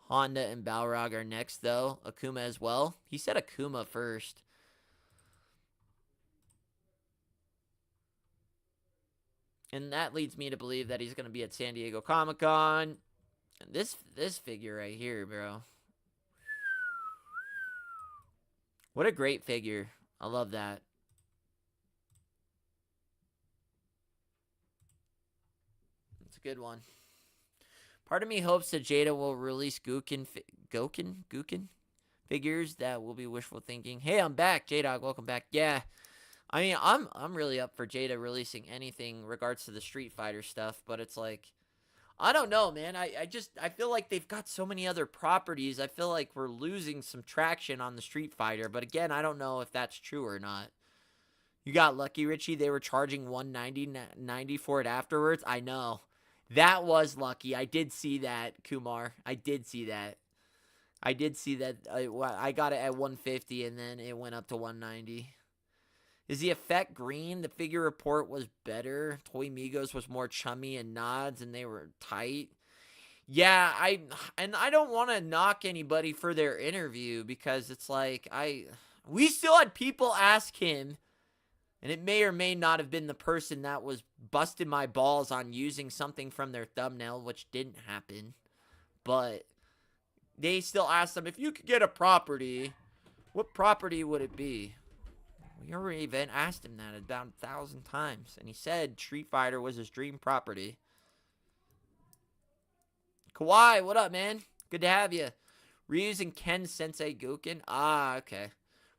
Honda and Balrog are next, though. Akuma as well. He said Akuma first. And that leads me to believe that he's going to be at San Diego Comic-Con. This figure right here, bro. What a great figure. I love that. It's a good one. Part of me hopes that Jada will release Gokin figures. That will be wishful thinking. Hey, I'm back, Jada. Welcome back. Yeah. I mean, I'm really up for Jada releasing anything regards to the Street Fighter stuff, but it's like, I don't know, man. I feel like they've got so many other properties. I feel like we're losing some traction on the Street Fighter, but again, I don't know if that's true or not. You got lucky, Richie. They were charging $190 for it afterwards. I know. That was lucky. I did see that, Kumar. I did see that. I got it at $150 and then it went up to $190. Is the effect green? The figure report was better. Toy Migos was more chummy and nods, and they were tight. Yeah, I don't want to knock anybody for their interview because it's like we still had people ask him, and it may or may not have been the person that was busting my balls on using something from their thumbnail, which didn't happen. But they still asked him, if you could get a property, what property would it be? We already even asked him that about 1,000 times, and he said Street Fighter was his dream property. Kawhi, what up, man? Good to have you. Ryu's and Ken Sensei Gokin. Ah, okay.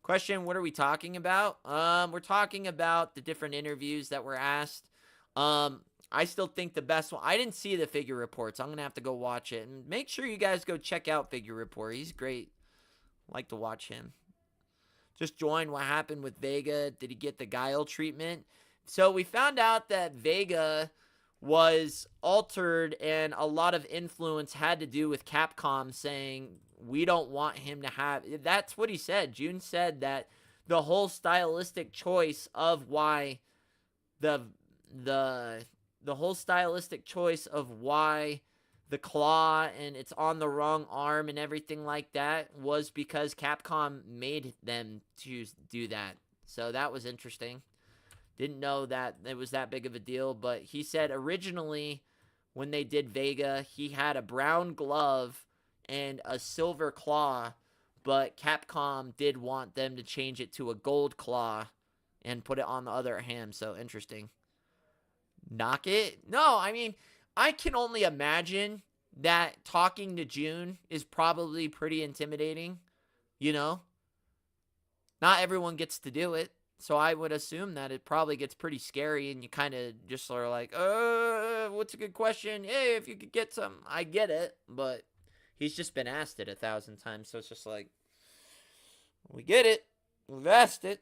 Question, what are we talking about? We're talking about the different interviews that were asked. I still think the best one, I didn't see the figure reports. I'm going to have to go watch it. And make sure you guys go check out Figure Report. He's great. I like to watch him. Just joined. What happened with Vega? Did he get the Guile treatment? So we found out that Vega was altered, and a lot of influence had to do with Capcom saying, we don't want him to have... That's what he said. Juhn said that the whole stylistic choice of why the whole stylistic choice of why the claw and it's on the wrong arm and everything like that was because Capcom made them do that. So that was interesting. Didn't know that it was that big of a deal, but he said originally when they did Vega, he had a brown glove and a silver claw, but Capcom did want them to change it to a gold claw and put it on the other hand. So interesting. Knock it? No, I mean, I can only imagine that talking to Juhn is probably pretty intimidating, you know? Not everyone gets to do it, so I would assume that it probably gets pretty scary and you kind of just sort of like, what's a good question? Hey, if you could get some, I get it, but he's just been asked it 1,000 times, so it's just like, we get it, we've asked it.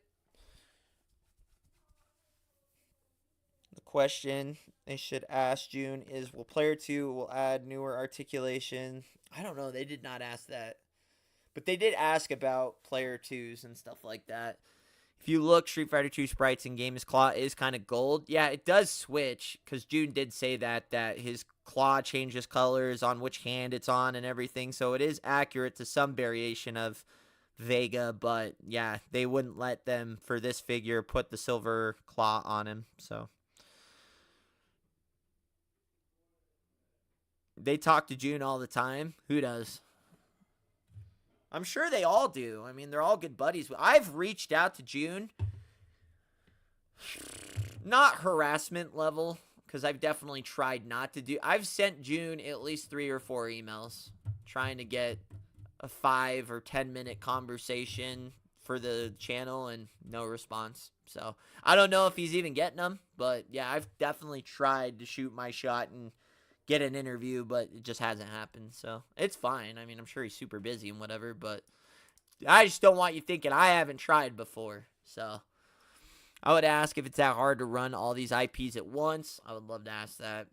Question they should ask Juhn is, will player 2 will add newer articulation? I don't know. They did not ask that. But they did ask about player 2s and stuff like that. If you look, Street Fighter 2 sprites in game, his claw is kind of gold. Yeah, it does switch because Juhn did say that his claw changes colors on which hand it's on and everything. So it is accurate to some variation of Vega. But yeah, they wouldn't let them, for this figure, put the silver claw on him. So they talk to Juhn all the time. Who does? I'm sure they all do. I mean, they're all good buddies. I've reached out to Juhn. Not harassment level, because I've definitely tried not to do. I've sent Juhn at least 3 or 4 emails trying to get a 5 or 10 minute conversation for the channel and no response. So I don't know if he's even getting them, but yeah, I've definitely tried to shoot my shot and get an interview, but it just hasn't happened. So it's fine. I mean, I'm sure he's super busy and whatever, but I just don't want you thinking I haven't tried before. So I would ask if it's that hard to run all these IPs at once. I would love to ask that.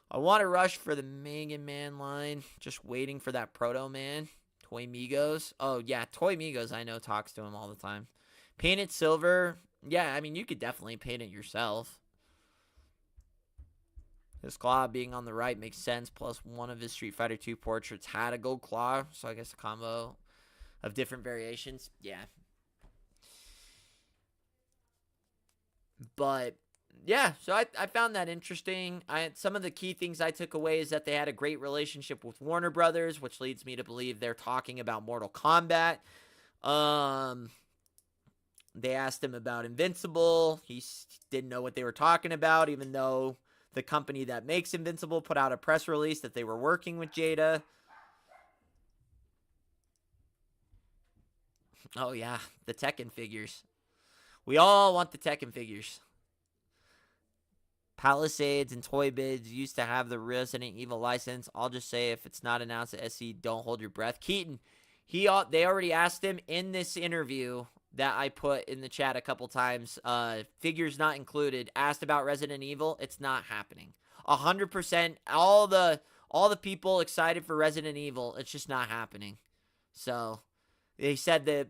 I want to rush for the Mega Man line. Just waiting for that Proto Man. Toy Migos. Oh, yeah. Toy Migos, I know, talks to him all the time. Paint it silver. Yeah, I mean, you could definitely paint it yourself. His claw being on the right makes sense. Plus, one of his Street Fighter 2 portraits had a gold claw. So, I guess a combo of different variations. Yeah. But yeah, so I found that interesting. Some of the key things I took away is that they had a great relationship with Warner Brothers, which leads me to believe they're talking about Mortal Kombat. They asked him about Invincible. He didn't know what they were talking about, even though the company that makes Invincible put out a press release that they were working with Jada. Oh yeah, the Tekken figures. We all want the Tekken figures. Palisades and Toy Bids used to have the Resident Evil license. I'll just say if it's not announced at SC, don't hold your breath. Keaton, they already asked him in this interview that I put in the chat a couple times. Figures not included. Asked about Resident Evil. It's not happening. 100%. All the people excited for Resident Evil. It's just not happening. So they said that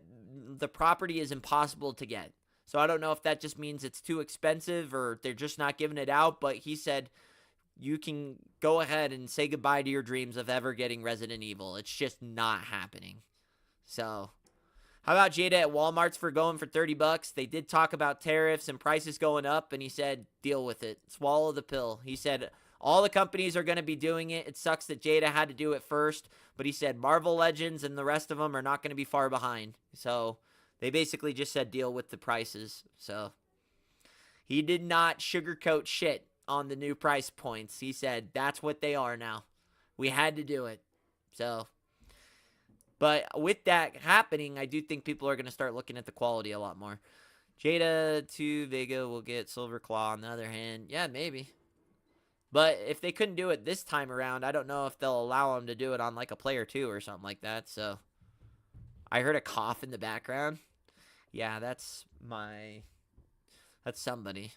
the property is impossible to get. So I don't know if that just means it's too expensive or they're just not giving it out. But he said you can go ahead and say goodbye to your dreams of ever getting Resident Evil. It's just not happening. So how about Jada at Walmart's for going for $30? They did talk about tariffs and prices going up, and he said deal with it. Swallow the pill. He said all the companies are going to be doing it. It sucks that Jada had to do it first. But he said Marvel Legends and the rest of them are not going to be far behind. So they basically just said deal with the prices. So he did not sugarcoat shit on the new price points. He said that's what they are now. We had to do it. So, but with that happening, I do think people are going to start looking at the quality a lot more. Jada to Vega will get Silver Claw on the other hand. Yeah, maybe. But if they couldn't do it this time around, I don't know if they'll allow them to do it on like a player 2 or something like that. So I heard a cough in the background. Yeah, that's somebody.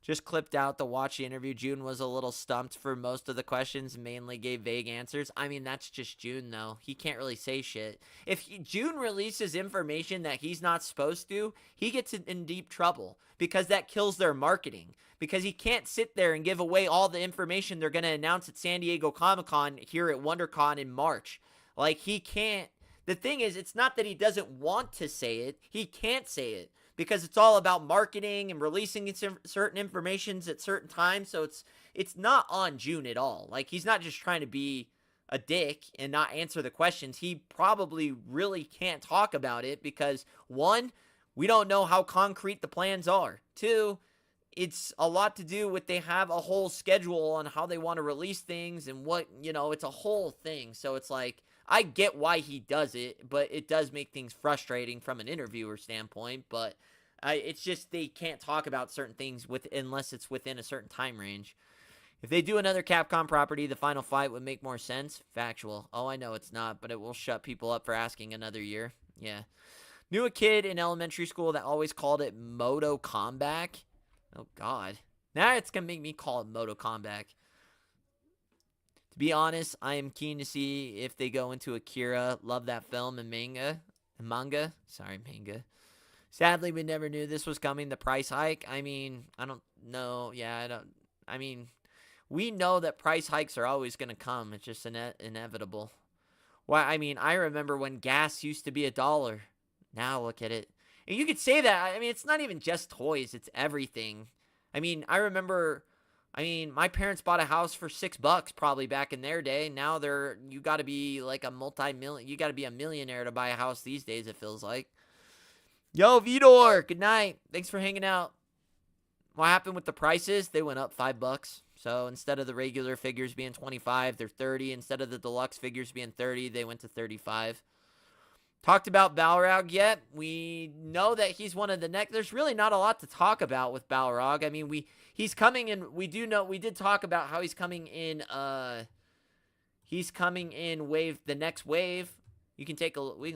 Just clipped out the watch the interview. Juhn was a little stumped for most of the questions, mainly gave vague answers. I mean, that's just Juhn, though. He can't really say shit. If Juhn releases information that he's not supposed to, he gets in deep trouble because that kills their marketing. Because he can't sit there and give away all the information they're going to announce at San Diego Comic-Con here at WonderCon in March. Like, he can't. The thing is, it's not that he doesn't want to say it. He can't say it. Because it's all about marketing and releasing certain informations at certain times. So it's not on Juhn at all. Like, he's not just trying to be a dick and not answer the questions. He probably really can't talk about it because, one, we don't know how concrete the plans are. Two, it's a lot to do with they have a whole schedule on how they want to release things and what, it's a whole thing. So it's like, I get why he does it, but it does make things frustrating from an interviewer standpoint. But it's just they can't talk about certain things unless it's within a certain time range. If they do another Capcom property, the Final Fight would make more sense. Factual. Oh, I know it's not, but it will shut people up for asking another year. Yeah. Knew a kid in elementary school that always called it Moto Comeback. Oh, God. Now it's going to make me call it Moto Comeback. To be honest, I am keen to see if they go into Akira. Love that film and manga. Sorry, manga. Sadly, we never knew this was coming. The price hike. I mean, I don't know. Yeah, we know that price hikes are always going to come. It's just inevitable. Why? I mean, I remember when gas used to be $1. Now look at it. And you could say that. I mean, it's not even just toys. It's everything. I mean, I remember. My parents bought a house for $6 probably back in their day. Now you got to be like you got to be a millionaire to buy a house these days, it feels like. Yo, Vidor, good night. Thanks for hanging out. what happened with the prices? They went up $5. So instead of the regular figures being 25, they're 30. Instead of the deluxe figures being 30, they went to 35. Talked about Balrog yet? We know that he's one of the next. There's really not a lot to talk about with Balrog. I mean, he's coming in. We did talk about how he's coming in. He's coming in the next wave. We can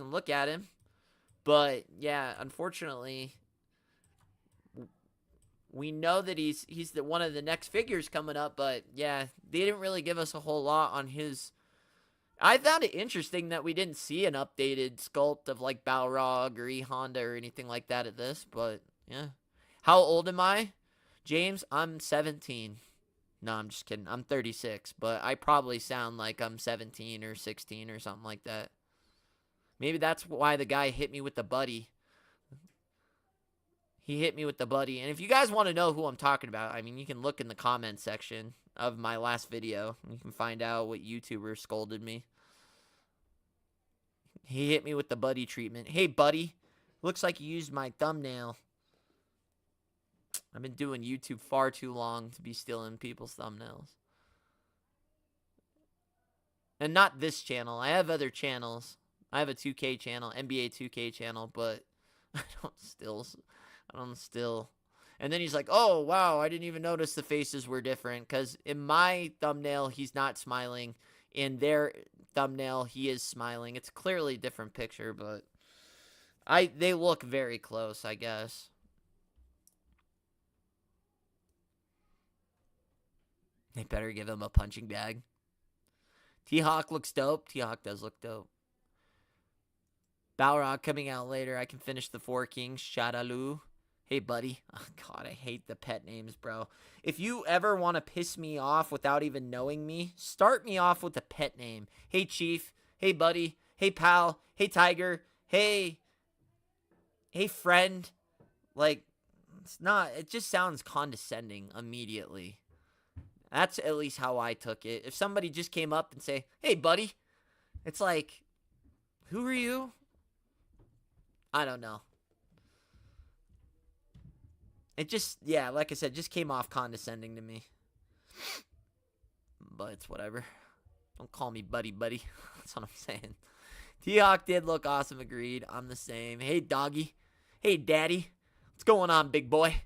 look at him. But yeah, unfortunately, we know that he's one of the next figures coming up. But yeah, they didn't really give us a whole lot on his. I found it interesting that we didn't see an updated sculpt of like Balrog or E-Honda or anything like that at this, but yeah. How old am I? James, I'm 17. No, I'm just kidding. I'm 36, but I probably sound like I'm 17 or 16 or something like that. Maybe that's why the guy hit me with the buddy. He hit me with the buddy. And if you guys want to know who I'm talking about, I mean, you can look in the comment section of my last video. You can find out what YouTuber scolded me. He hit me with the buddy treatment. Hey, buddy. Looks like you used my thumbnail. I've been doing YouTube far too long to be stealing people's thumbnails. And not this channel. I have other channels. I have a 2K channel, NBA 2K channel, but I don't still. And then he's like, oh, wow, I didn't even notice the faces were different. Because in my thumbnail, he's not smiling. In their thumbnail, he is smiling. It's clearly a different picture, but they look very close, I guess. They better give him a punching bag. T-Hawk looks dope. T-Hawk does look dope. Balrog coming out later. I can finish the Four Kings. Shadaloo. Hey, buddy. Oh, God, I hate the pet names, bro. If you ever want to piss me off without even knowing me, start me off with a pet name. Hey, Chief. Hey, buddy. Hey, pal. Hey, Tiger. Hey, friend. Like, it just sounds condescending immediately. That's at least how I took it. If somebody just came up and say, hey, buddy, it's like, who are you? I don't know. It just, yeah, like I said, just came off condescending to me. But it's whatever. Don't call me buddy. That's what I'm saying. T-Hawk did look awesome, agreed. I'm the same. Hey, doggy. Hey, daddy. What's going on, big boy?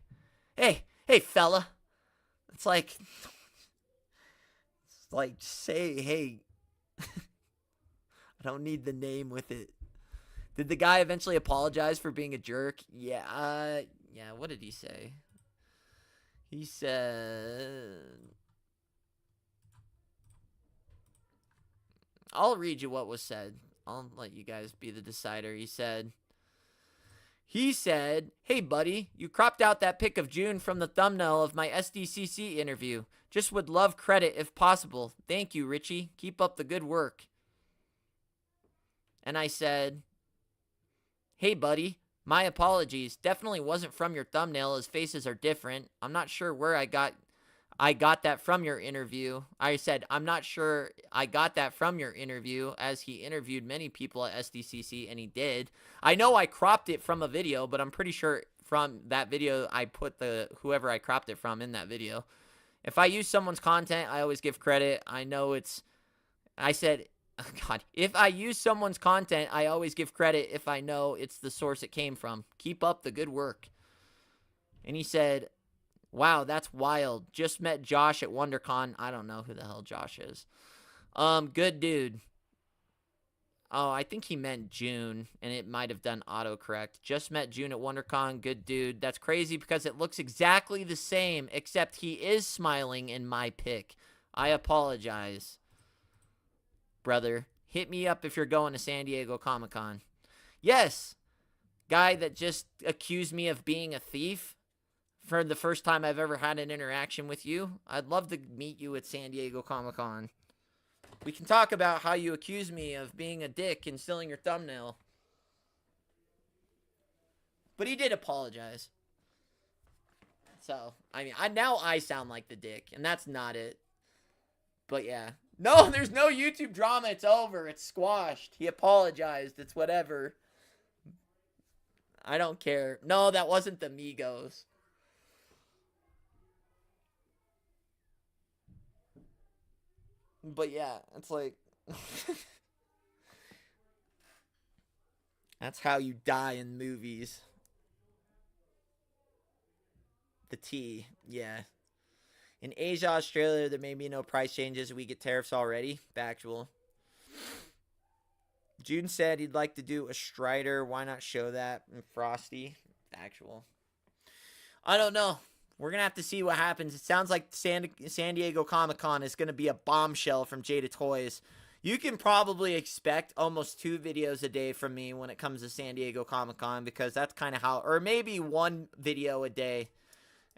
Hey, fella. It's like, say, hey. I don't need the name with it. Did the guy eventually apologize for being a jerk? Yeah, what did he say? He said... I'll read you what was said. I'll let you guys be the decider. He said, hey, buddy, you cropped out that pic of Juhn from the thumbnail of my Sdcc interview. Just would love credit if possible. Thank you, Richie. Keep up the good work. And I said, hey, buddy, my apologies. Definitely wasn't from your thumbnail, as faces are different. I'm not sure where I got that from your interview. I said, I'm not sure I got that from your interview, as he interviewed many people at Sdcc, and he did. I know I cropped it from a video, but I'm pretty sure from that video I put whoever I cropped it from in that video. If I use someone's content, I always give credit. If I use someone's content, I always give credit if I know it's the source it came from. Keep up the good work. And he said, wow, that's wild. Just met Josh at Wondercon. I don't know who the hell Josh is. Good dude. Oh, I think he meant Juhn, and it might have done autocorrect. Just met Juhn at Wondercon. Good dude. That's crazy because it looks exactly the same, except he is smiling in my pic. I apologize. Brother, hit me up if you're going to San Diego Comic-Con. Yes, guy that just accused me of being a thief for the first time I've ever had an interaction with you. I'd love to meet you at San Diego Comic-Con. We can talk about how you accuse me of being a dick and stealing your thumbnail. But he did apologize. So, I mean, now I sound like the dick, and that's not it. But yeah. No, there's no YouTube drama. It's over. It's squashed. He apologized. It's whatever. I don't care. No, that wasn't the Migos. But yeah, it's like that's how you die in movies. The T, yeah. In Asia, Australia, there may be no price changes. We get tariffs already. Factual. Juhn said he'd like to do a Strider. Why not show that? And Frosty. Factual. I don't know. We're going to have to see what happens. It sounds like San Diego Comic-Con is going to be a bombshell from Jada Toys. You can probably expect almost 2 videos a day from me when it comes to San Diego Comic-Con, because that's kind of how, or maybe 1 video a day.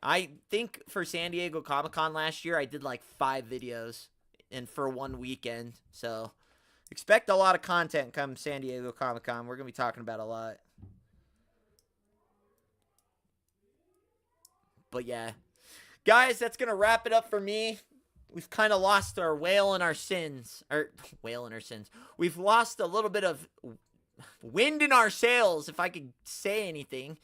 I think for San Diego Comic-Con last year, I did like 5 videos and for 1 weekend. So expect a lot of content come San Diego Comic-Con. We're going to be talking about a lot. But yeah. Guys, that's going to wrap it up for me. We've kind of lost our whale in our sins. Or, whale in our sins. We've lost a little bit of wind in our sails, if I could say anything.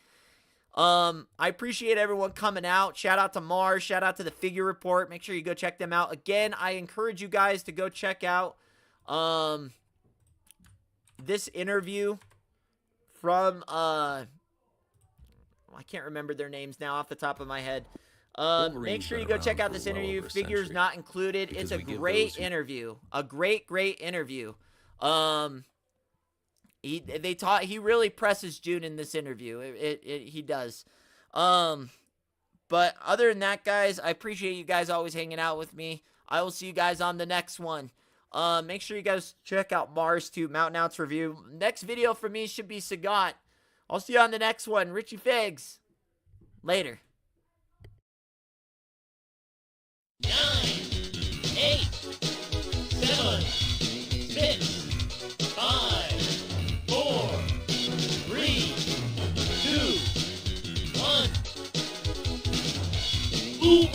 I appreciate everyone coming out. Shout out to Mars. Shout out to the Figure Report. Make sure you go check them out. Again, I encourage you guys to go check out this interview from I can't remember their names now off the top of my head. Make sure you go check out this interview. Figures not included. It's a great interview. A great interview. He really presses Juhn in this interview. He does. But other than that, guys, I appreciate you guys always hanging out with me. I will see you guys on the next one. Make sure you guys check out Mars too, Mountain Outs review. Next video for me should be Sagat. I'll see you on the next one. Richie Figs. Later. 9, 8, 7, 6, 5, 4, 3, 2, 1. Ooh,